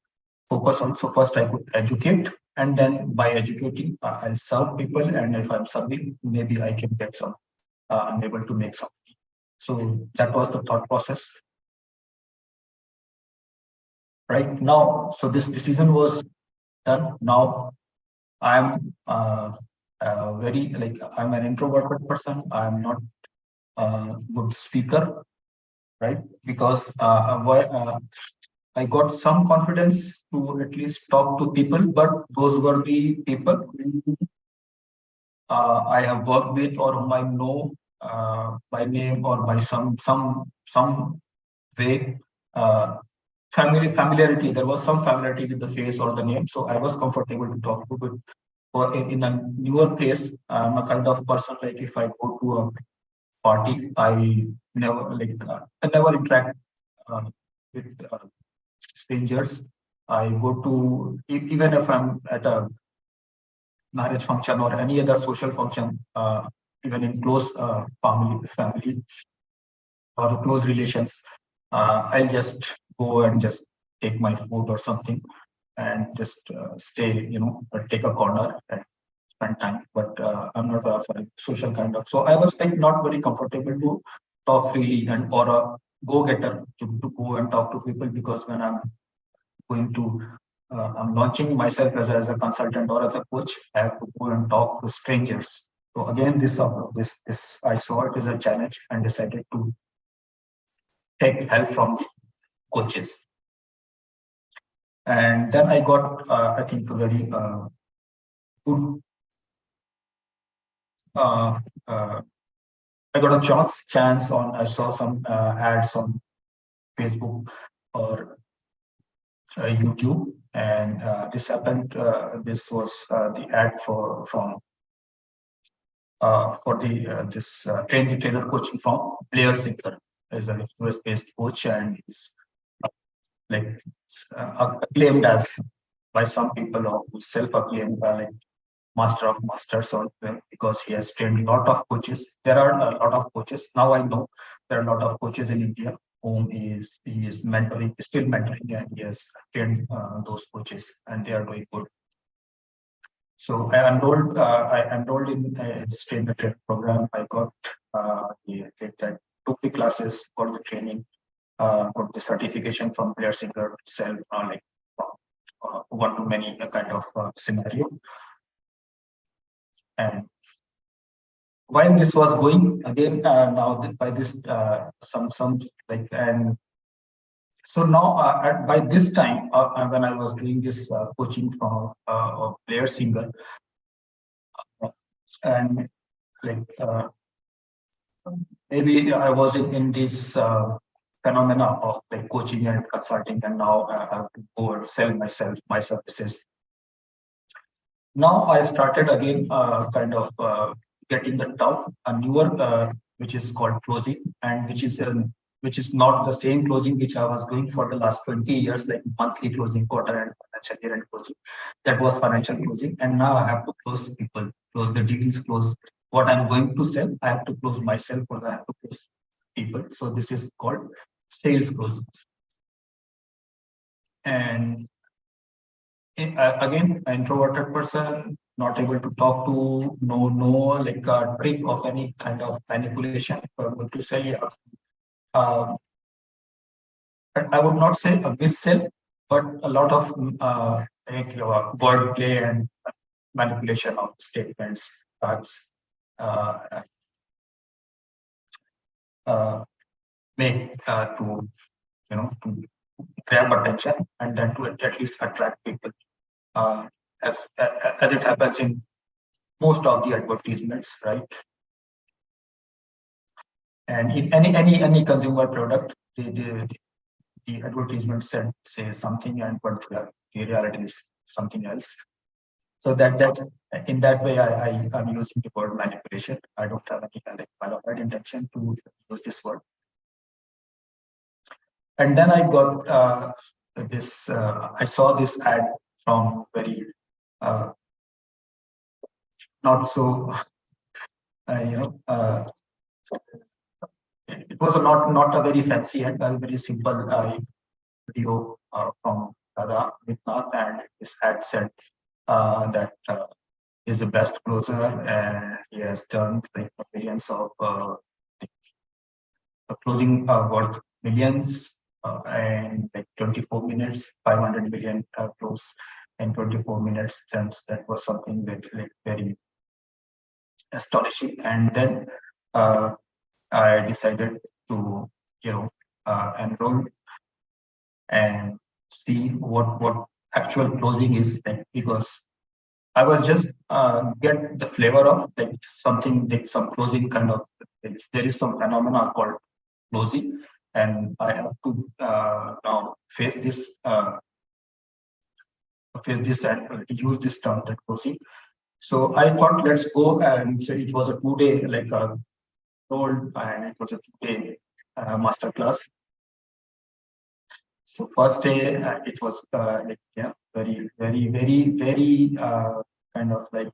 focus on. So first I could educate, and then by educating, I'll serve people, and if I'm serving, maybe I can get some. I'm able to make some. So that was the thought process. Right now, so this decision was done. Now I'm very like I'm an introverted person. I'm not a good speaker, right? Because I got some confidence to at least talk to people, but those were the people I have worked with or whom I know by name or by some way. Familiarity. There was some familiarity with the face or the name, so I was comfortable to talk to. But or in a newer place, I'm a kind of person like if I go to a party, I never interact with strangers. I go to even if I'm at a marriage function or any other social function, even in close family or close relations, I'll just go and just take my food or something and just stay, or take a corner and spend time. But I'm not a social kind of. So I was like not very comfortable to talk freely and or a go-getter to go and talk to people, because when I'm going to I'm launching myself as a consultant or as a coach, I have to go and talk to strangers. So again, this I saw it as a challenge and decided to take help from coaches. And then I got, I think, a very good. I got a chance on. I saw some ads on Facebook or YouTube, and this happened. This was the ad for the this trainer coaching from Blair Singer, is a US-based coach, and he's like acclaimed as by some people, or self-acclaimed like master of masters, or because he has trained a lot of coaches. There are a lot of coaches now. I know there are a lot of coaches in India whom he is mentoring, still mentoring, and he has trained those coaches, and they are doing good. So I enrolled in his trainer program. I got took the classes, got the training, got the certification from Blair Singer itself, like one to many kind of scenario. And while this was going again, now by this some like, and so now by this time when I was doing this coaching from Blair Singer, and like maybe I was in this phenomena of like coaching and consulting, and now I have to go and sell my services. Now I started again kind of getting the term, a newer which is called closing, and which is not the same closing which I was doing for the last 20 years, like monthly closing, quarter and financial year end closing. That was financial closing, and now I have to close people, close the deals, close what I'm going to sell. I have to close myself, or I have to close people. So this is called sales closings. And again, an introverted person, not able to talk to, no like a trick of any kind of manipulation. If I'm going to sell you, I would not say a missell, but a lot of word play and manipulation of statements, facts, make to to grab attention, and then to at least attract people, as it happens in most of the advertisements, right? And in any consumer product, the advertisement says something, and but the reality is something else. So that in that way, I'm using the word manipulation. I don't have any kind of qualified intention to use this word. And then I got this. I saw this ad from very not so you know. It was not a very fancy ad, a very simple video from DADA Amit Nath, and this ad said that is the best closer, and he has done like millions of closing worth millions and like 24 minutes, 500 million close in 24 minutes. And that was something that like very astonishing. And then I decided to enroll and see what actual closing is like, because I was just get the flavor of like something like some closing kind of. There is some phenomena called closing, and I have to now face this and use this term that closing. So I thought let's go, and so it was a 2 day like told, and it was a 2 day master class. So first day it was like very kind of like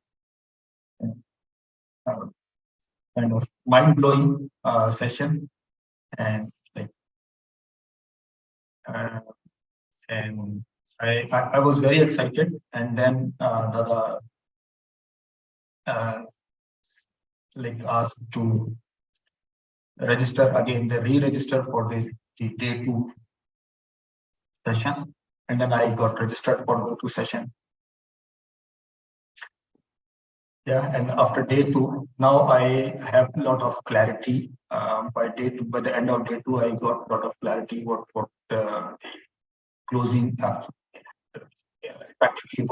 uh, kind of mind blowing session, and like uh, and I was very excited, and then the like asked to register again, the re-register for the day 2 session, and then I got registered for the 2 session. Yeah, and after day 2, now I have a lot of clarity. By the end of day 2, I got a lot of clarity what closing practically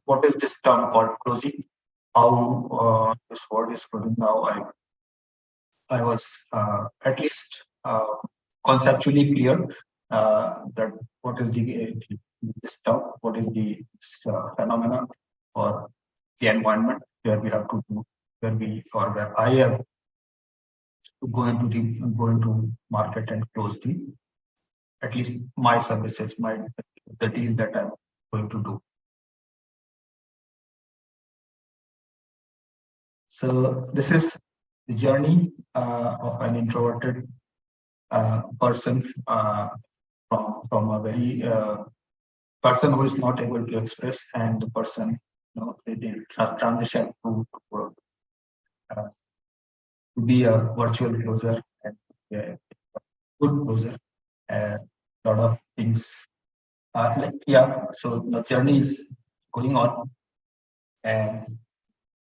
what is this term called closing? How this word is closing now? I was at least conceptually clear that what is this term, what is the phenomena or the environment where we have to do, where I have to go into market and close the at least my services, the deal that I'm going to do. So this is the journey of an introverted person from a very person who is not able to express, and the person they transition uh, to be a virtual closer and a good closer. A lot of things like so the journey is going on, and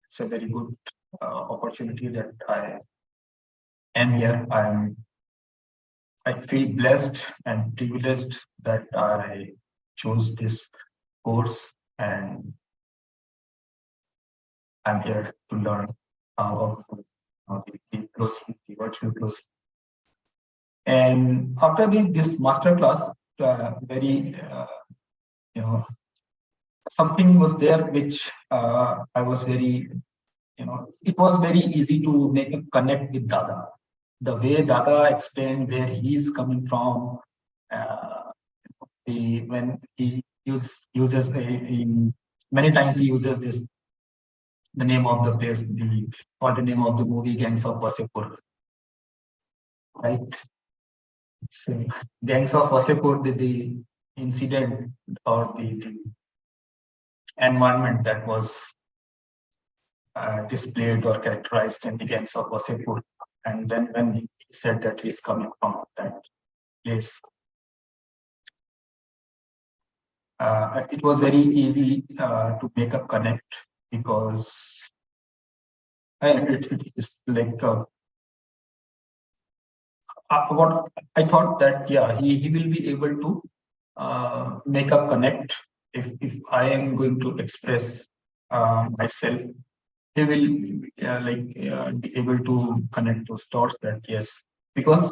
it's a very good opportunity that I am here. I feel blessed and privileged that I chose this course, and I'm here to learn how to the closing, the virtual closing. And after this master class, very something was there which I was very it was very easy to make a connect with Dada. The way Dada explained where he's coming from, when he uses many times he uses the name of the place, or the name of the movie Gangs of Wasseypur, right? So Gangs of Wasseypur, the incident or the environment that was displayed or characterized in the Gangs of Wasseypur, and then when he said that he's coming from that place, it was very easy to make a connect, because it is like what I thought that he will be able to make a connect if I am going to express myself. He will be able to connect those dots, that yes, because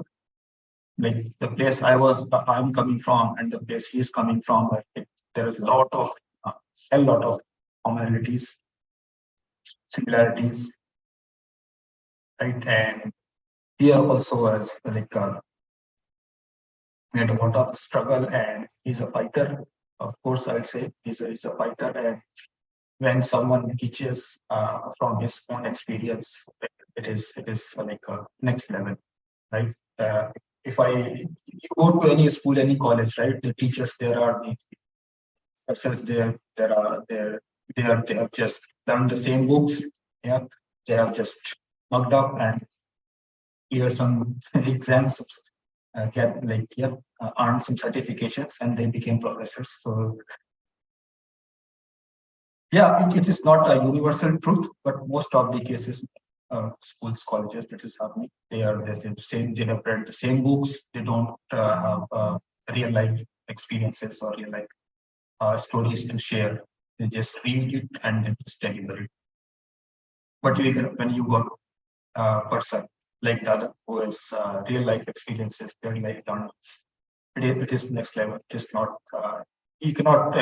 like the place I'm coming from and the place he's coming from, there is a lot of commonalities, similarities, right? And here also as like made a lot of struggle, and he's a fighter. Of course, I would say he's a fighter. And when someone teaches from his own experience, it is like a next level, right? If you go to any school, any college, right? The teachers there are the persons there are there they have just done the same books. Yeah, they have just mugged up and clear some exams, get like earn some certifications, and they became professors. So yeah, it is not a universal truth, but most of the cases, schools, colleges, that is happening. They are the same. They have read the same books. They don't have real life experiences or real life stories to share. They just read it and then just deliver it. But when you got a person like DADA who has real life experiences, real life learnings, it is next level. It is not. You cannot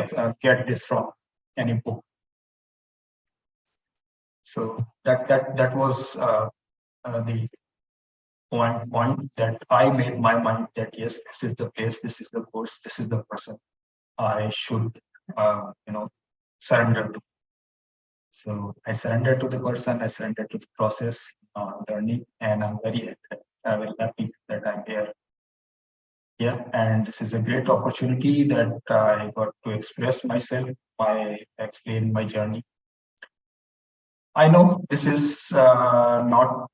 get this from any book. So that was the point that I made my mind that yes, this is the place, this is the course, this is the person I should surrender to. So I surrendered to the person, I surrendered to the process, learning, and I'm very happy that I'm here. Yeah, and this is a great opportunity that I got to express myself, explain my journey. I know this is not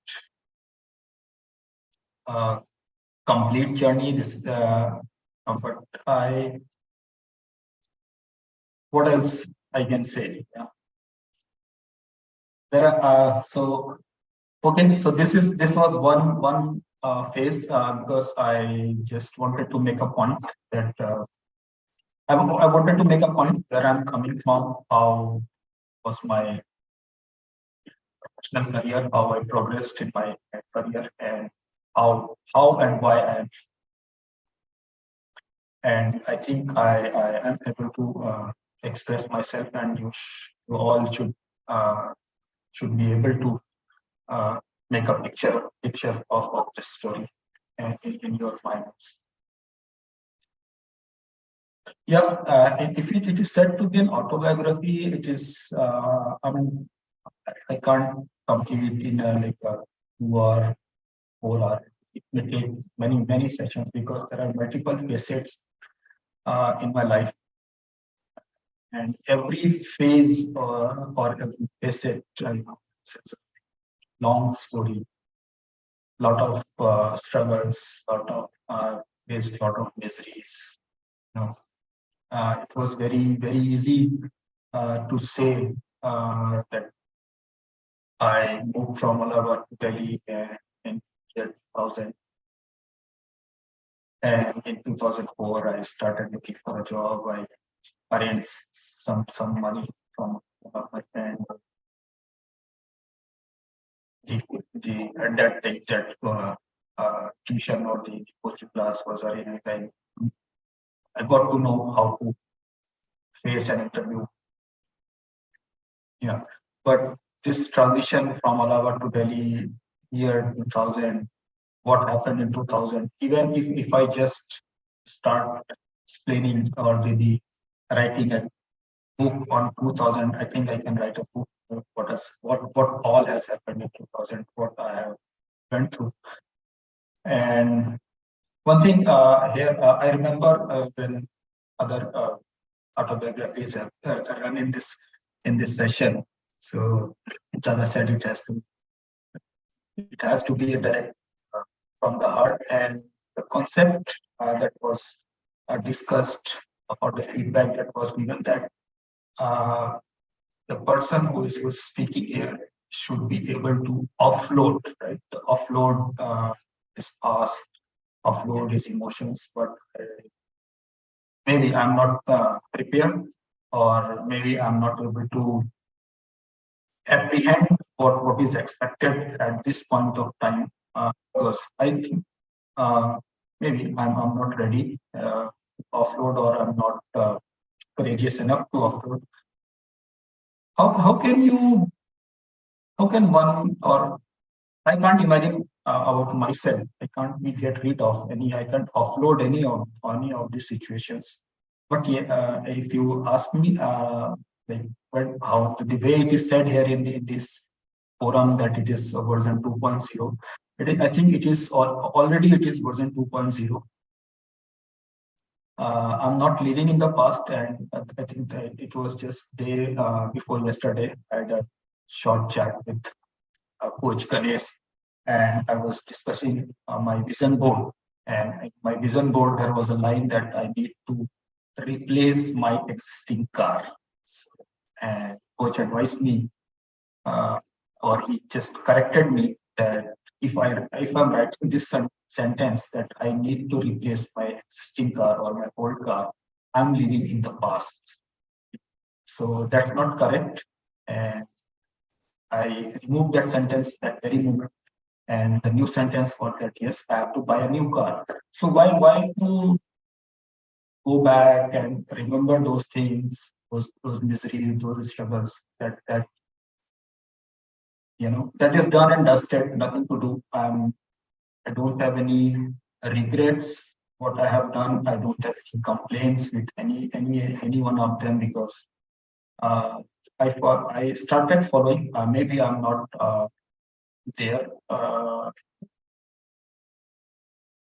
a complete journey. But what else I can say? Yeah. There are so okay. So this was one phase because I just wanted to make a point that I wanted to make a point where I'm coming from. How was my professional career? How I progressed in my career, and how and why I am. And I think I am able to express myself, and you all should be able to make a picture of this story in your minds. Yeah, if it is said to be an autobiography, it is. I mean, I can't complete it in like a 2 hour, 4 hour. It may take many sessions because there are multiple facets in my life, and every phase or every facet, it's a long story, lot of struggles, lot of faced lot of miseries. You know, it was very easy to say that I moved from Allahabad to Delhi in 2000, and in 2004 I started looking for a job. I arranged some money from my friend. The at that time that tuition or the coaching class was arranged. I got to know how to face an interview. Yeah, but this transition from Allahabad to Delhi year 2000, what happened in 2000? Even if I just start explaining or maybe writing a book on 2000, I think I can write a book. What all has happened in 2000, what I have went through. And one thing here, I remember when other autobiographies have run in this session. So, as I said, it has to be a direct from the heart, and the concept that was discussed or the feedback that was given that uh, the person who is speaking here should be able to offload, right? To offload his past, offload his emotions, but maybe I'm not prepared, or maybe I'm not able to apprehend what is expected at this point of time, because I think maybe I'm not ready to offload, or I'm not courageous enough to offload. How can one, or I can't imagine about myself. I can't be get rid of any. I can't offload any of these situations. But yeah, if you ask me, like how the way it is said here in this forum that it is version 2.0, I think it is already it is version 2.0. I'm not living in the past, and I think that it was just day before yesterday. I had a short chat with Coach Ganesh, and I was discussing my vision board. And in my vision board, there was a line that I need to replace my existing car. And Coach advised me, or he just corrected me that if I'm writing this sentence that I need to replace my existing car or my old car, I'm living in the past. So that's not correct. And I removed that sentence that very moment. And the new sentence for that, yes, I have to buy a new car. So why to go back and remember those things, those miseries, those struggles that that is done and dusted, nothing to do. I don't have any regrets what I have done. I don't have any complaints with any one of them, because I started following. Maybe I'm not there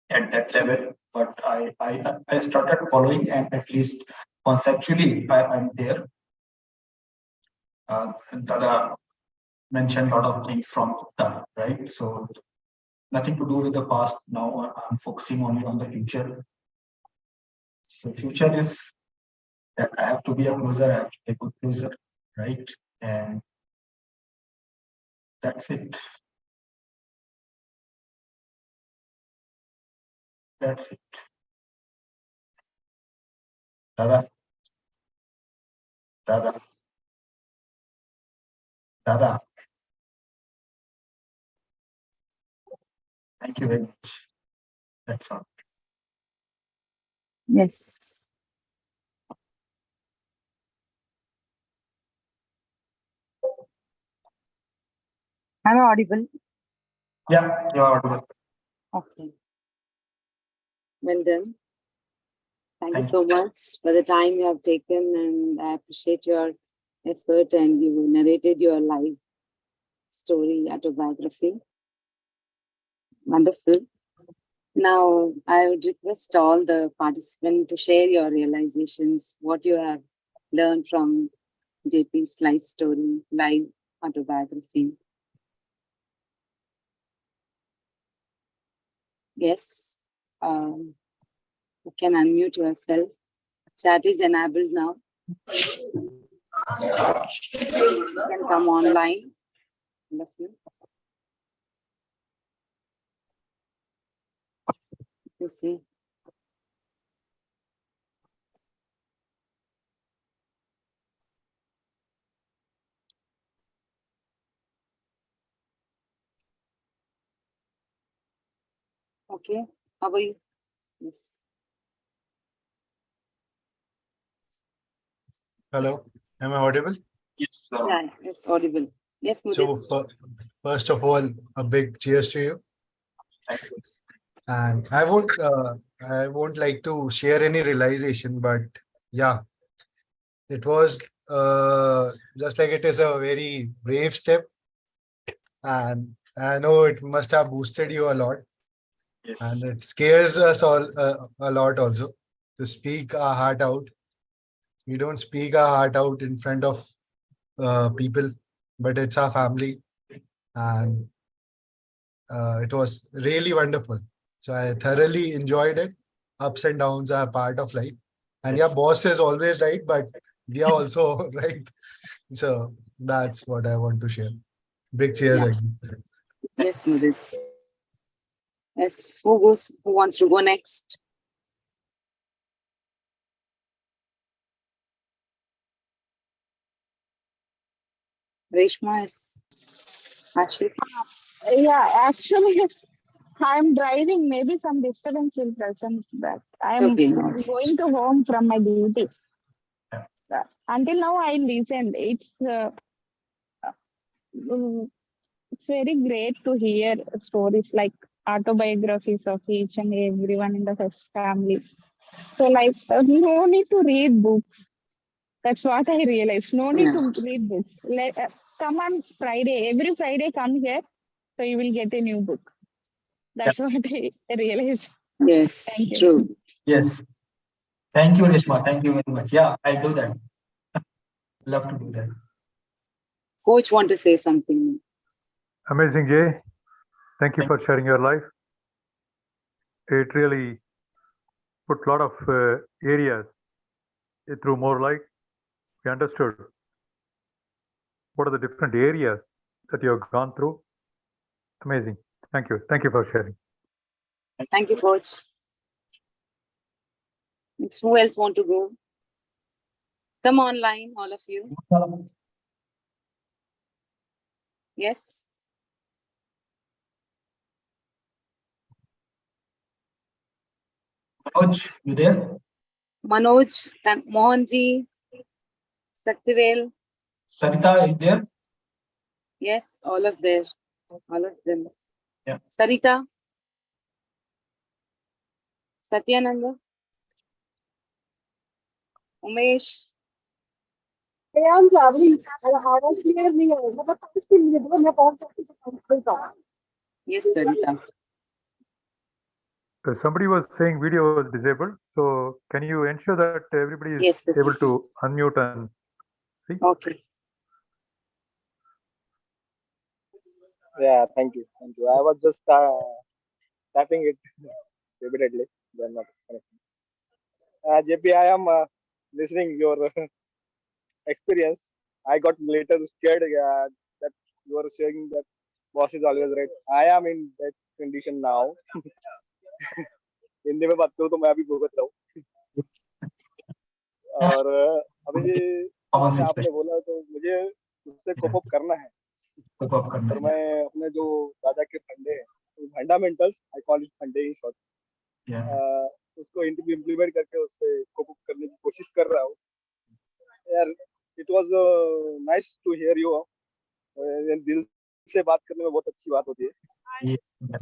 at that level, but I started following, and at least conceptually I'm there. Dada mentioned a lot of things from Gupta, right? So nothing to do with the past. Now I'm focusing only on the future. So future is that I have to be a closer, I have to be a good closer, right? And that's it. That's it. Dada, Dada, Dada. Thank you very much. That's all. Yes. Am I audible? Yeah, you're audible. Okay. Well done. Thank you Thank so much for the time you have taken, and I appreciate your effort, and you narrated your life story, autobiography. Wonderful. Now, I would request all the participants to share your realizations, what you have learned from JP's life story, live autobiography. Yes, you can unmute yourself. Chat is enabled now. You can come online. Wonderful. You see. Okay. How are you? Yes. Hello, am I audible? Yes, Yeah, it's audible. Yes, Mudit. So, first of all, a big cheers to you. thank you. And I won't like to share any realization, but yeah, it was just like it is a very brave step, and I know it must have boosted you a lot, and Yes, it scares us all a lot also to speak our heart out. We don't speak our heart out in front of people, but it's our family, and it was really wonderful. So I thoroughly enjoyed it. Ups and downs are part of life. And yeah, yes. boss is always right, but we are also right. So that's what I want to share. Big cheers Yeah. again. Yes, Mudit. Yes. Who wants to go next? Reshma is Ashik. Yeah, actually, I'm driving. Maybe some disturbance will present, but I'm Okay. going to home from my duty. Until now, I listened. It's it's very great to hear stories like autobiographies of each and everyone in the first family. So, like, no need to read books. That's what I realized. No need Yeah. to read books. Come on Friday. Every Friday, come here. So you will get a new book. That's what I realized. Yes, Thank you. true. Yes. Thank you, Reshma. Thank you very much. Yeah, I'll do that. Love to do that. Coach want to say something. Amazing, Jay. Thank you for sharing your life. It really put a lot of areas through more light. We understood what are the different areas that you have gone through. Amazing. Thank you. Thank you for sharing. Thank you, Coach. Next, who else want to go? Come online, all of you. Yes. Manoj, you there? Manoj, Mohanji, Saktivel. Sarita, you there? Yes, all of them. Yeah. Sarita. Satyananda. Umesh. I'm traveling. I was here near. Yes, Sarita. Somebody was saying video was disabled. So can you ensure that everybody is Yes, yes. able to unmute and see? Okay. Yeah, thank you. Thank you. I was just tapping it repeatedly. They're not connecting. JP, I am listening your experience. I got later scared that you were saying that boss is always right. I am in that condition now. Hindi में बात करूँ तो मैं अभी भुगत रहा हूँ और अभी Common जैसे आपने situation. बोला तो मुझे उससे कोप अप करना है Cope up करना और है. मैं अपने जो दादा के फंडे हैं फंडामेंटल्स आई कॉल इट फंडे इन शॉर्ट Yeah. उसको इम्प्लीमेंट करके उससे कोप अप करने की कोशिश कर रहा हूँ यार it was nice to hear you दिल से बात करने में बहुत अच्छी बात होती है Yeah.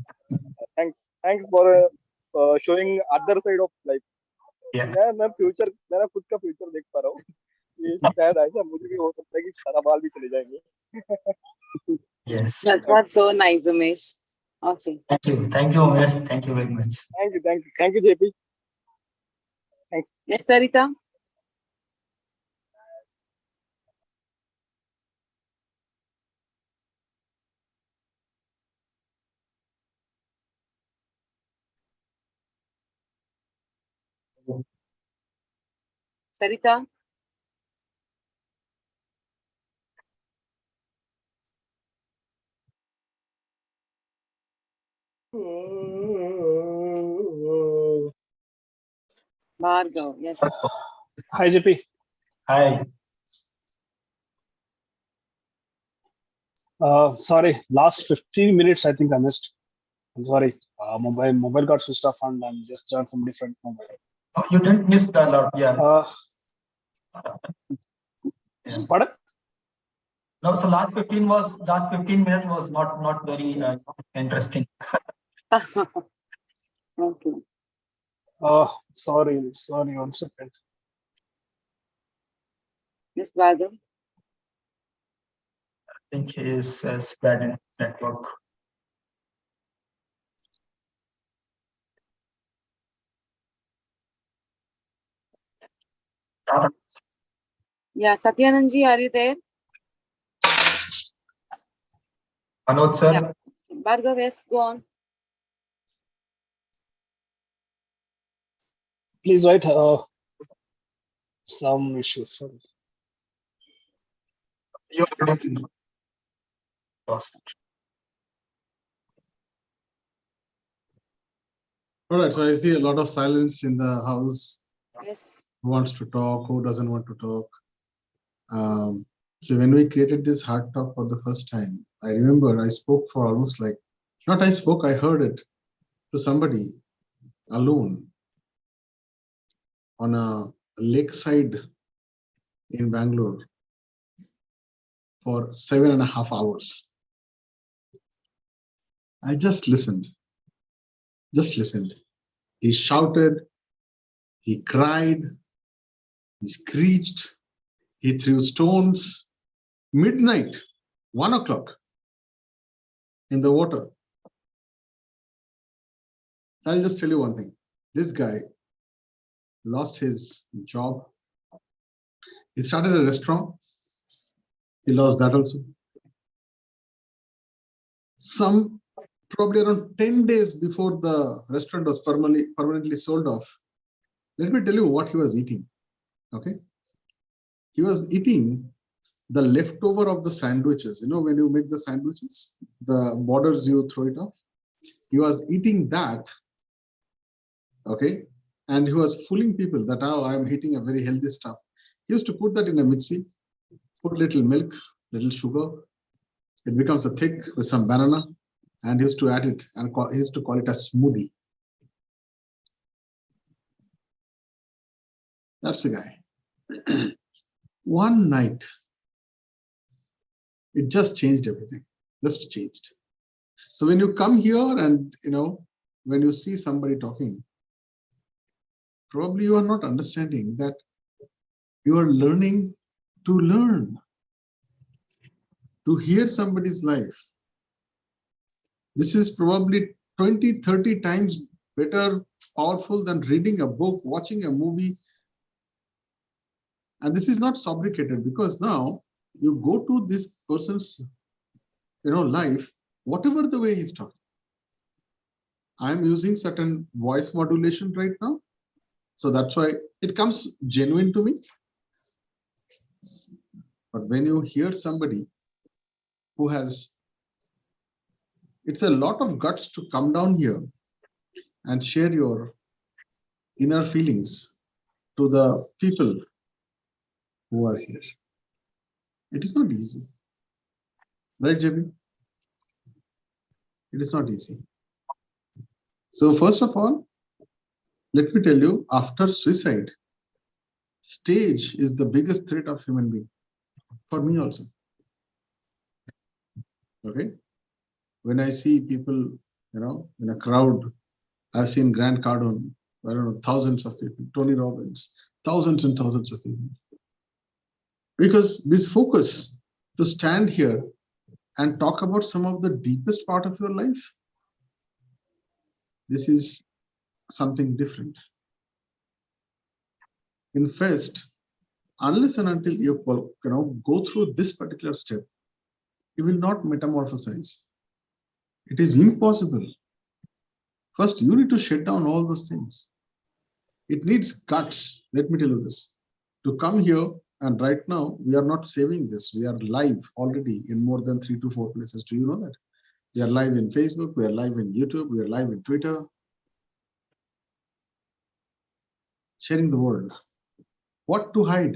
Thanks for showing other side of life Yeah. मैं फ्यूचर मेरा खुद का फ्यूचर देख पा रहा हूँ ये शायद ऐसा मुझे भी हो सकता है कि सारा बाल भी चले जाएंगे Yes. That's so nice, Umesh. Okay. Thank you. Thank you, Umesh. Thank you very much. Thank you JP Yes, Sarita. Sarita. Bhargav. Yes. Hi JP Hi. Sorry, last 15 minutes I think I missed. I'm sorry. Mobile got switched off and I'm just joined from different mobile. Oh, you didn't miss the lot. Yeah. Yeah. Pardon? No, so last 15 minutes was not very interesting. Okay. Sorry, 1 second. Yes, Bhargav. I think he is bad in network. Yeah, Satyanandji, are you there? Manoj sir. Yeah. Bhargav, yes, go on. Please write some issues. Sorry. You already lost. All right, so I see a lot of silence in the house. Yes. Who wants to talk? Who doesn't want to talk? So when we created this hard talk for the first time, I remember I spoke for almost like, not I spoke, I heard it to somebody alone on a lakeside in Bangalore for 7.5 hours. I just listened. Just listened. He shouted, he cried, he screeched, he threw stones. Midnight, 1 o'clock in the water. I'll just tell you one thing. This guy lost his job. He started a restaurant. He lost that also. Some probably around 10 days before the restaurant was permanently sold off. Let me tell you what he was eating. Okay. He was eating the leftover of the sandwiches. You know, when you make the sandwiches, the borders you throw it off. He was eating that. Okay. And he was fooling people that, oh, I'm eating a very healthy stuff. He used to put that in a mixie, put little milk, little sugar. It becomes a thick with some banana, and he used to add it and he used to call it a smoothie. That's the guy. One night, it just changed everything. Just changed. So when you come here and, you know, when you see somebody talking, probably you are not understanding that you are learning to learn, to hear somebody's life. This is probably 20, 30 times better, powerful than reading a book, watching a movie. And this is not fabricated, because now you go to this person's, you know, life, whatever the way he's talking. I'm using certain voice modulation right now. So that's why it comes genuine to me. But when you hear somebody who has, it's a lot of guts to come down here and share your inner feelings to the people who are here. It is not easy. Right, JB? It is not easy. So first of all, let me tell you, after suicide, stage is the biggest threat of human being. For me also. Okay. When I see people, you know, in a crowd, I've seen Grant Cardone, I don't know, thousands of people, Tony Robbins, thousands and thousands of people. Because this focus to stand here and talk about some of the deepest part of your life, this is something different. In fact, unless and until you go through this particular step, you will not metamorphosize. It is impossible. First, you need to shut down all those things. It needs guts. Let me tell you this. To come here, and right now, we are not saving this. We are live already in more than 3 to 4 places. Do you know that? We are live in Facebook, we are live in YouTube, we are live in Twitter. Sharing the world. What to hide?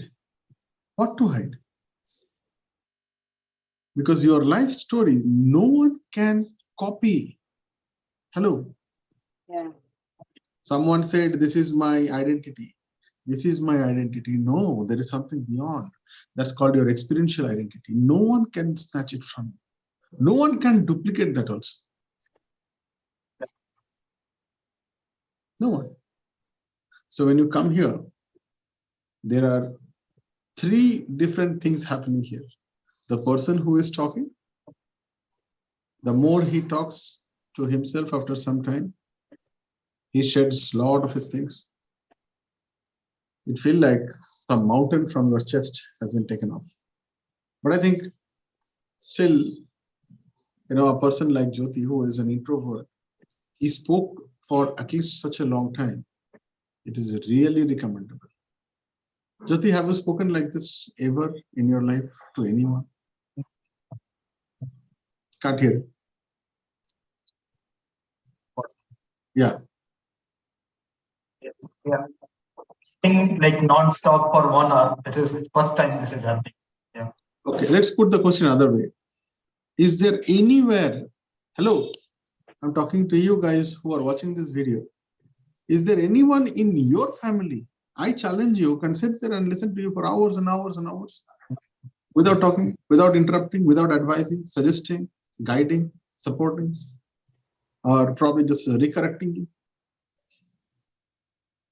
What to hide? Because your life story, no one can copy. Hello. Yeah. Someone said, this is my identity. This is my identity. No, there is something beyond. That's called your experiential identity. No one can snatch it from you. No one can duplicate that also. No one. So when you come here, there are 3 different things happening here. The person who is talking, the more he talks to himself after some time, he sheds a lot of his things. It feels like some mountain from your chest has been taken off. But I think still, you know, a person like Jyoti, who is an introvert, he spoke for at least such a long time. It is really recommendable. Jyoti, have you spoken like this ever in your life to anyone? Can't hear. Yeah. Yeah. Think like non-stop for 1 hour. This is the first time this is happening. Yeah. Okay, let's put the question another way. Is there anywhere, hello, I'm talking to you guys who are watching this video. Is there anyone in your family? I challenge you, can sit there and listen to you for hours and hours and hours without talking, without interrupting, without advising, suggesting, guiding, supporting. or probably just recorrecting you?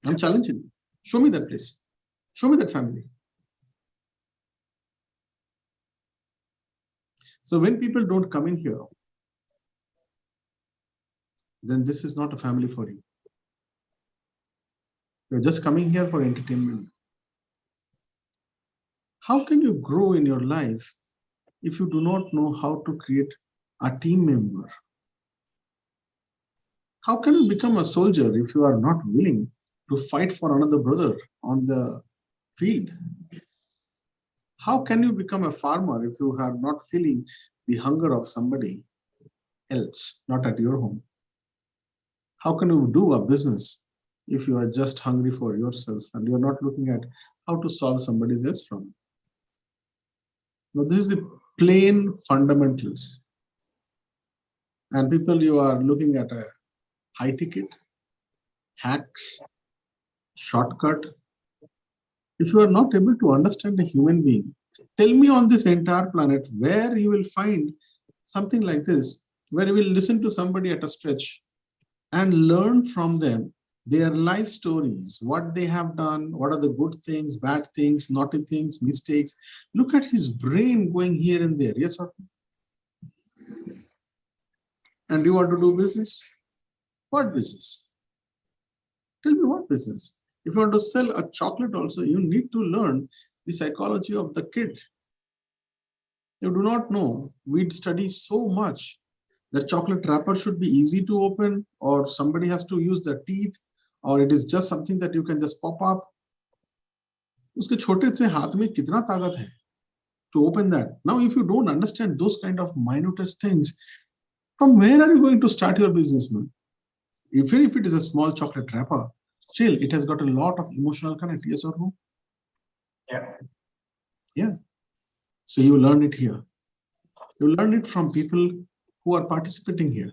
I'm challenging you. Show me that place. Show me that family. So when people don't come in here, then this is not a family for you. You're just coming here for entertainment. How can you grow in your life if you do not know how to create a team member? How can you become a soldier if you are not willing to fight for another brother on the field? How can you become a farmer if you are not feeling the hunger of somebody else, not at your home? How can you do a business if you are just hungry for yourself and you're not looking at how to solve somebody else's problem? Now, this is the plain fundamentals. And people, you are looking at a high ticket, hacks, shortcut. If you are not able to understand a human being, tell me on this entire planet where you will find something like this, where you will listen to somebody at a stretch and learn from them their life stories, what they have done, what are the good things, bad things, naughty things, mistakes. Look at his brain going here and there. Yes or no? And you want to do business? What business? Tell me what business. If you want to sell a chocolate also, you need to learn the psychology of the kid. You do not know. We study so much that chocolate wrapper should be easy to open, or somebody has to use the teeth, or it is just something that you can just pop up. उसके छोटे से हाथ में कितना ताकत है to open that. Now, if you don't understand those kind of minutest things, from where are you going to start your business, man? Even if it is a small chocolate wrapper, still it has got a lot of emotional connect. Yes or no? Yeah. Yeah. So you learn it here. You learn it from people who are participating here.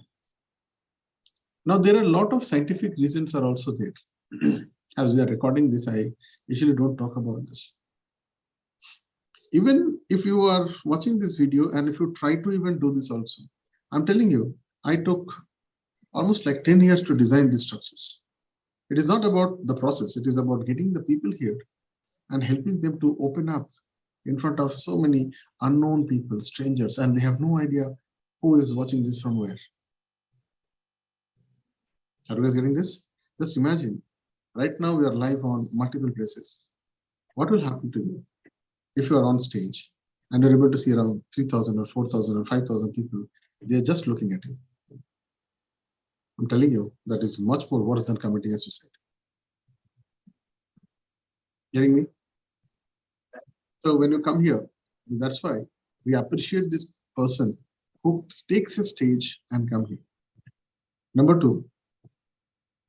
Now, there are a lot of scientific reasons are also there. As we are recording this, I usually don't talk about this. Even if you are watching this video and if you try to even do this also, I'm telling you, I took almost like 10 years to design these structures. It is not about the process. It is about getting the people here and helping them to open up in front of so many unknown people, strangers, and they have no idea who is watching this from where. Are you guys getting this? Just imagine, right now we are live on multiple places. What will happen to you if you are on stage and you're able to see around 3,000 or 4,000 or 5,000 people? They're just looking at you. I'm telling you, that is much more worse than committing a suicide. Getting me? So when you come here, that's why we appreciate this person who takes a stage and come here. Number two,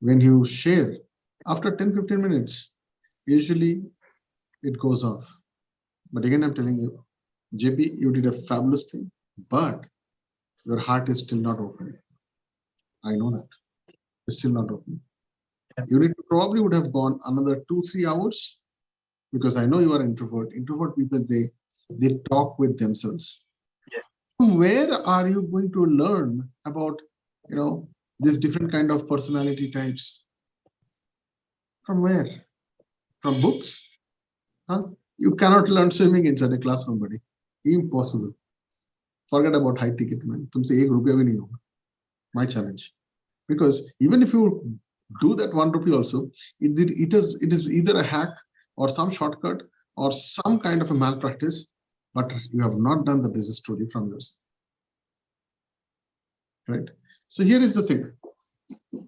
when you share, after 10-15 minutes, usually it goes off. But again, I'm telling you, JP, you did a fabulous thing, but your heart is still not open. I know that. It's still not open. You need to probably would have gone another 2-3 hours, because I know you are introvert. Introvert people, they talk with themselves. Yeah. From where are you going to learn about, this different kind of personality types? From where? From books? Huh? You cannot learn swimming inside a classroom, buddy. Impossible. Forget about high ticket, man. तुमसे एक रुपया भी नहीं होगा. My challenge. Because even if you do that 1 rupee also, it is either a hack or some shortcut or some kind of a malpractice, but you have not done the business story from yours. Right? So here is the thing.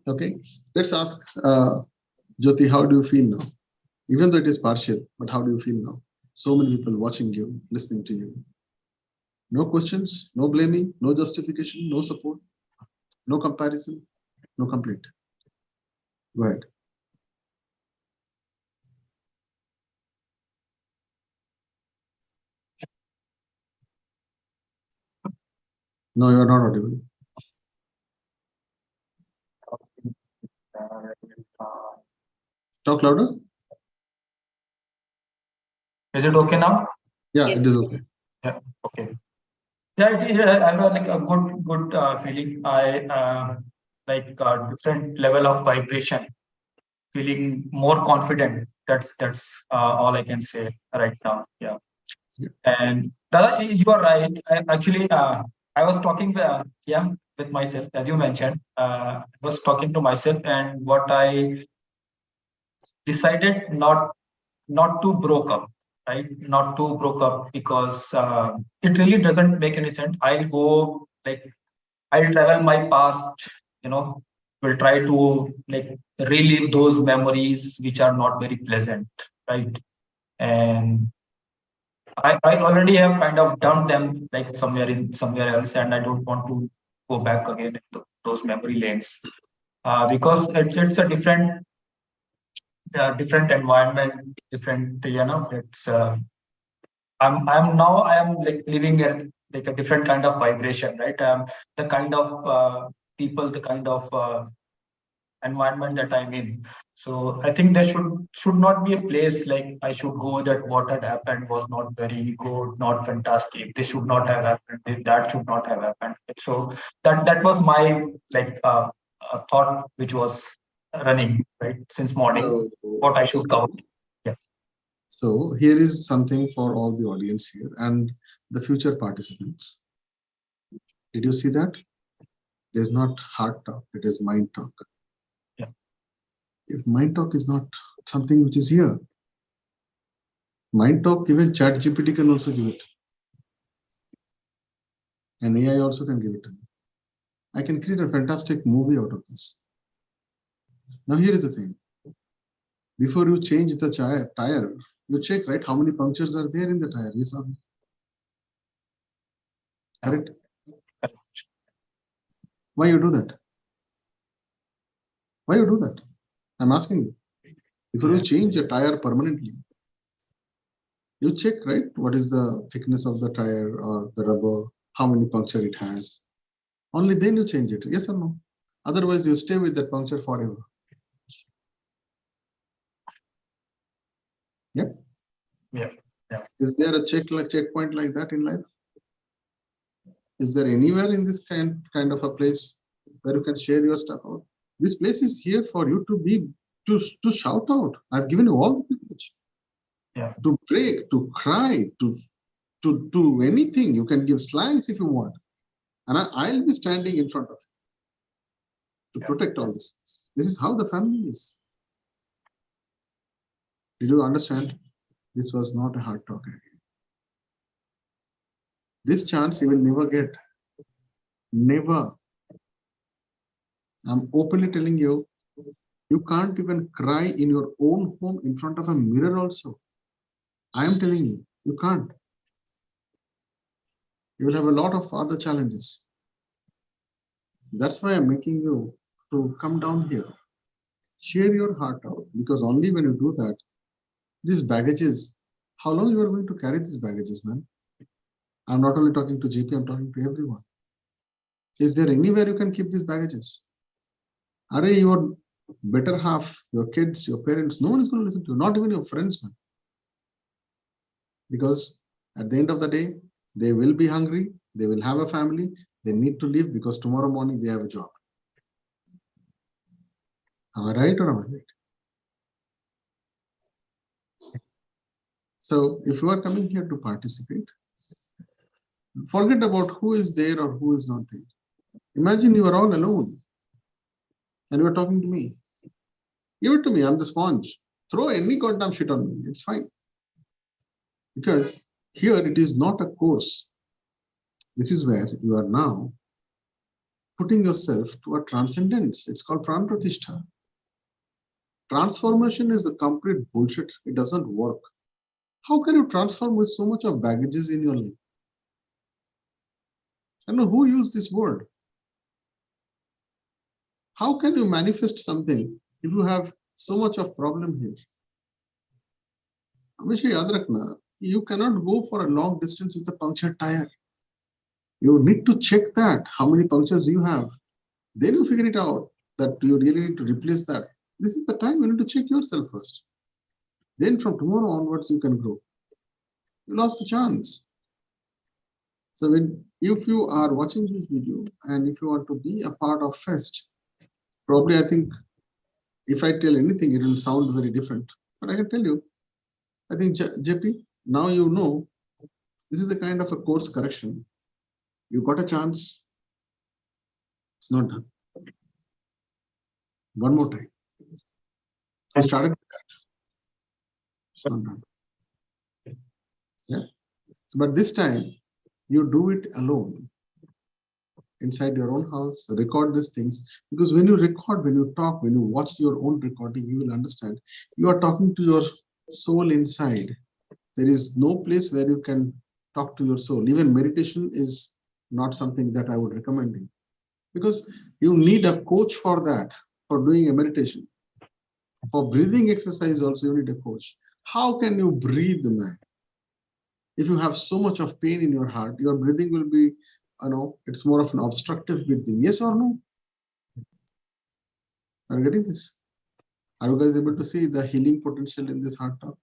Okay, let's ask Jyoti, how do you feel now? Even though it is partial, but how do you feel now? So many people watching you, listening to you. No questions, no blaming, no justification, no support, no comparison, no complaint. Go ahead. No, you are not audible. Talk louder. Is it okay now? Yeah, Yes. it is okay. Yeah. Okay. Yeah, I have a good feeling. like a different level of vibration, feeling more confident. That's all I can say right now. Yeah. Yeah. And Dada, you are right. Actually, I was talking with myself, as you mentioned. I was talking to myself, and what I decided not to broke up, right? Not to broke up because it really doesn't make any sense. I'll travel my past, will try to like relive those memories which are not very pleasant, right? And I already have kind of done them like somewhere else, and I don't want to go back again into those memory lanes because it's a different environment, different, it's I am like living at like a different kind of vibration, right? The kind of people, the kind of environment that I'm in. So I think there should not be a place like I should go that what had happened was not very good, not fantastic. This should not have happened. That should not have happened. So that was my like thought which was running right since morning. What I should cover. Yeah. So here is something for all the audience here and the future participants. Did you see that? It is not heart talk, it is mind talk. Yeah. If mind talk is not something which is here, mind talk, even ChatGPT can also give it. And AI also can give it to me. I can create a fantastic movie out of this. Now here is the thing. Before you change the tire, you check, right, how many punctures are there in the tire. Yes or no? Correct? Why you do that? Why you do that? I'm asking you. Before you change a tire permanently, you check, right, what is the thickness of the tire or the rubber, how many puncture it has. Only then you change it. Yes or no? Otherwise, you stay with that puncture forever. Yep. Yeah. Is there a checkpoint like that in life? Is there anywhere in this kind of a place where you can share your stuff out? This place is here for you to shout out. I've given you all the privilege. Yeah. To break, to cry, to do anything. You can give slangs if you want. And I'll be standing in front of you to protect all this. This is how the family is. Did you understand? This was not a hard talk again. This chance you will never get. Never. I'm openly telling you, you can't even cry in your own home in front of a mirror also. I am telling you, you can't. You will have a lot of other challenges. That's why I'm making you to come down here. Share your heart out, because only when you do that, these baggages, how long you are going to carry these baggages, man? I'm not only talking to GP, I'm talking to everyone. Is there anywhere you can keep these baggages? Are your better half, your kids, your parents, no one is going to listen to you, not even your friends, man. Because at the end of the day, they will be hungry, they will have a family, they need to live because tomorrow morning they have a job. Am I right or am I right? So if you are coming here to participate, forget about who is there or who is not there. Imagine you are all alone and you are talking to me. Give it to me, I'm the sponge. Throw any goddamn shit on me, it's fine. Because here it is not a course. This is where you are now putting yourself to a transcendence. It's called Pran Pratishtha. Transformation is a complete bullshit. It doesn't work. How can you transform with so much of baggages in your life? I don't know who used this word. How can you manifest something if you have so much of problem here? Hamisha yaad rakhna, you cannot go for a long distance with a punctured tire. You need to check that, how many punctures you have. Then you figure it out that you really need to replace that. This is the time you need to check yourself first. Then from tomorrow onwards, you can grow. You lost the chance. So if you are watching this video and if you want to be a part of FEST, Probably, I think if I tell anything, it will sound very different. But I can tell you, I think JP, now you know, this is a kind of a course correction. You got a chance, it's not done. One more time. I started with that. It's not done. Yeah. But this time, you do it alone, inside your own house, record these things. Because when you record, when you talk, when you watch your own recording, you will understand you are talking to your soul inside. There is no place where you can talk to your soul. Even meditation is not something that I would recommend you, because you need a coach for that, for doing a meditation. For breathing exercise also, you need a coach. How can you breathe, man? If you have so much of pain in your heart, your breathing will be, it's more of an obstructive breathing. Yes or no? Are you getting this? Are you guys able to see the healing potential in this heart talk?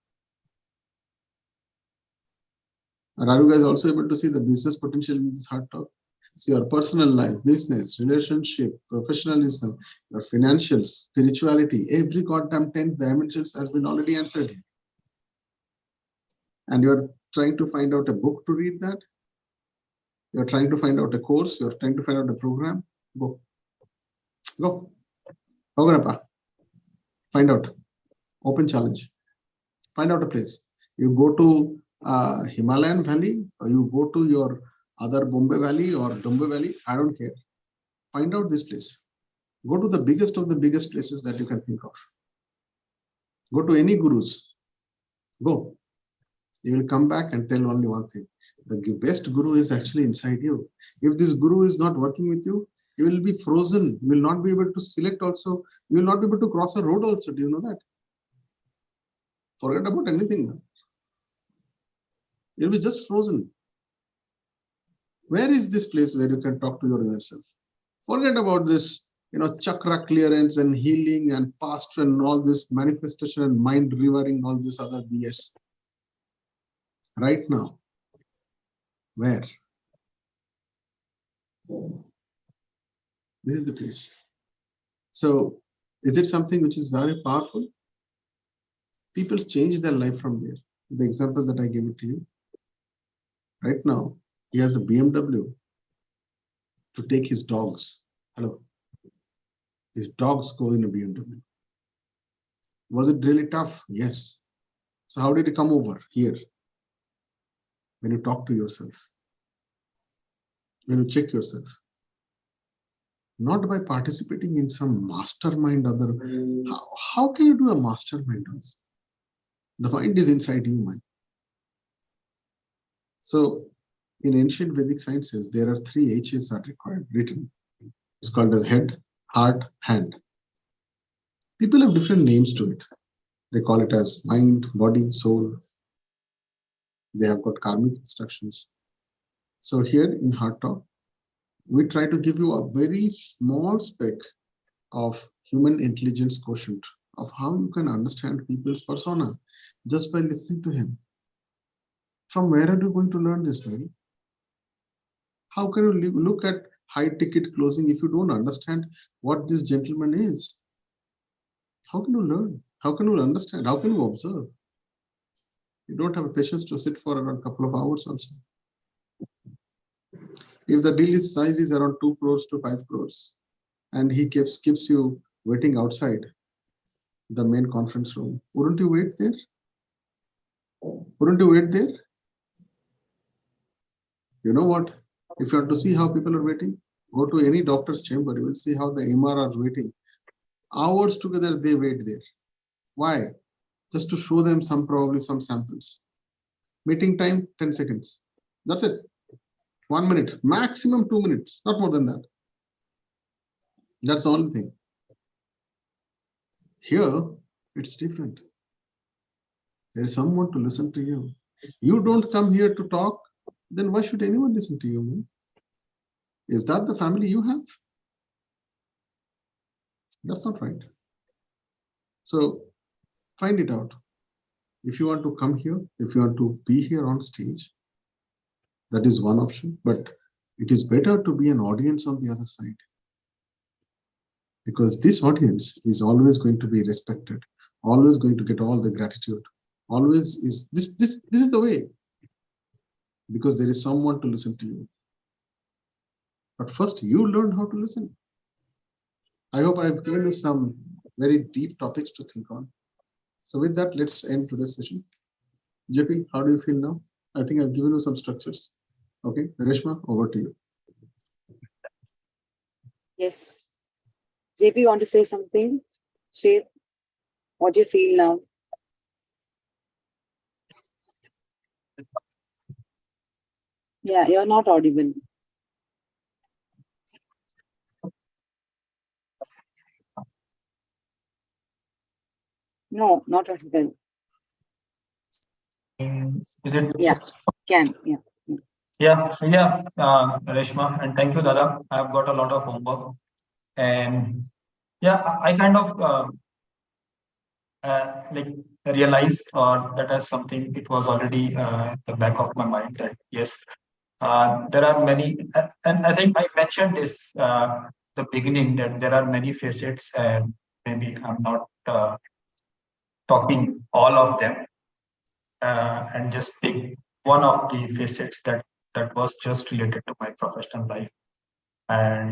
And are you guys also able to see the business potential in this heart talk? See your personal life, business, relationship, professionalism, your financials, spirituality, every goddamn 10 dimensions has been already answered here. And you're trying to find out a book to read that? You're trying to find out a course, you're trying to find out a program? Go. Go. Go, Grandpa. Find out. Open challenge. Find out a place. You go to Himalayan Valley, or you go to your other Bombay Valley or Dumbe Valley, I don't care. Find out this place. Go to the biggest of the biggest places that you can think of. Go to any gurus. Go. You will come back and tell only one thing. The best guru is actually inside you. If this guru is not working with you, you will be frozen. You will not be able to select also. You will not be able to cross a road also. Do you know that? Forget about anything now. You'll be just frozen. Where is this place where you can talk to your inner self? Forget about this, chakra clearance and healing and past and all this manifestation and mind revering, all this other BS. Right now, where? This is the place. So, is it something which is very powerful? People change their life from there. The example that I gave it to you. Right now, he has a BMW to take his dogs. Hello. His dogs go in a BMW. Was it really tough? Yes. So how did he come over here? When you talk to yourself, when you check yourself, not by participating in some mastermind other. How can you do a mastermind also? The mind is inside you, man. So in ancient Vedic sciences, there are 3 H's that are required, written. It's called as head, heart, hand. People have different names to it. They call it as mind, body, soul. They have got karmic instructions. So here in Heart Talk, we try to give you a very small speck of human intelligence quotient of how you can understand people's persona just by listening to him. From where are you going to learn this, man? How can you look at high ticket closing if you don't understand what this gentleman is? How can you learn? How can you understand? How can you observe? You don't have a patience to sit for around a couple of hours also. If the deal size is around 2 crores to 5 crores, and he keeps you waiting outside the main conference room, wouldn't you wait there? Wouldn't you wait there? You know what? If you want to see how people are waiting, go to any doctor's chamber. You will see how the MR are waiting. Hours together they wait there. Why? Just to show them probably some samples. Meeting time 10 seconds. That's it. 1 minute, maximum 2 minutes, not more than that. That's the only thing. Here, it's different. There is someone to listen to you. You don't come here to talk, then why should anyone listen to you, man? Is that the family you have? That's not right. So find it out. If you want to come here, if you want to be here on stage, that is one option, but it is better to be an audience on the other side. because this audience is always going to be respected, always going to get all the gratitude. Always is this is the way, because there is someone to listen to you. But first, you learn how to listen. I hope I've given you some very deep topics to think on. So with that, let's end today's session. JP, how do you feel now? I think I've given you some structures. Okay, Reshma, over to you. Yes. JP, you want to say something? Share what you feel now. Yeah, you're not audible. No, not audible. Is it? Yeah, can. Yeah. Reshma, and thank you, Dada. I've got a lot of homework, and I kind of like realized that as something it was already the back of my mind that yes, there are many, and I think I mentioned this the beginning that there are many facets, and maybe I'm not talking all of them, and just pick one of the facets that was just related to my professional life. And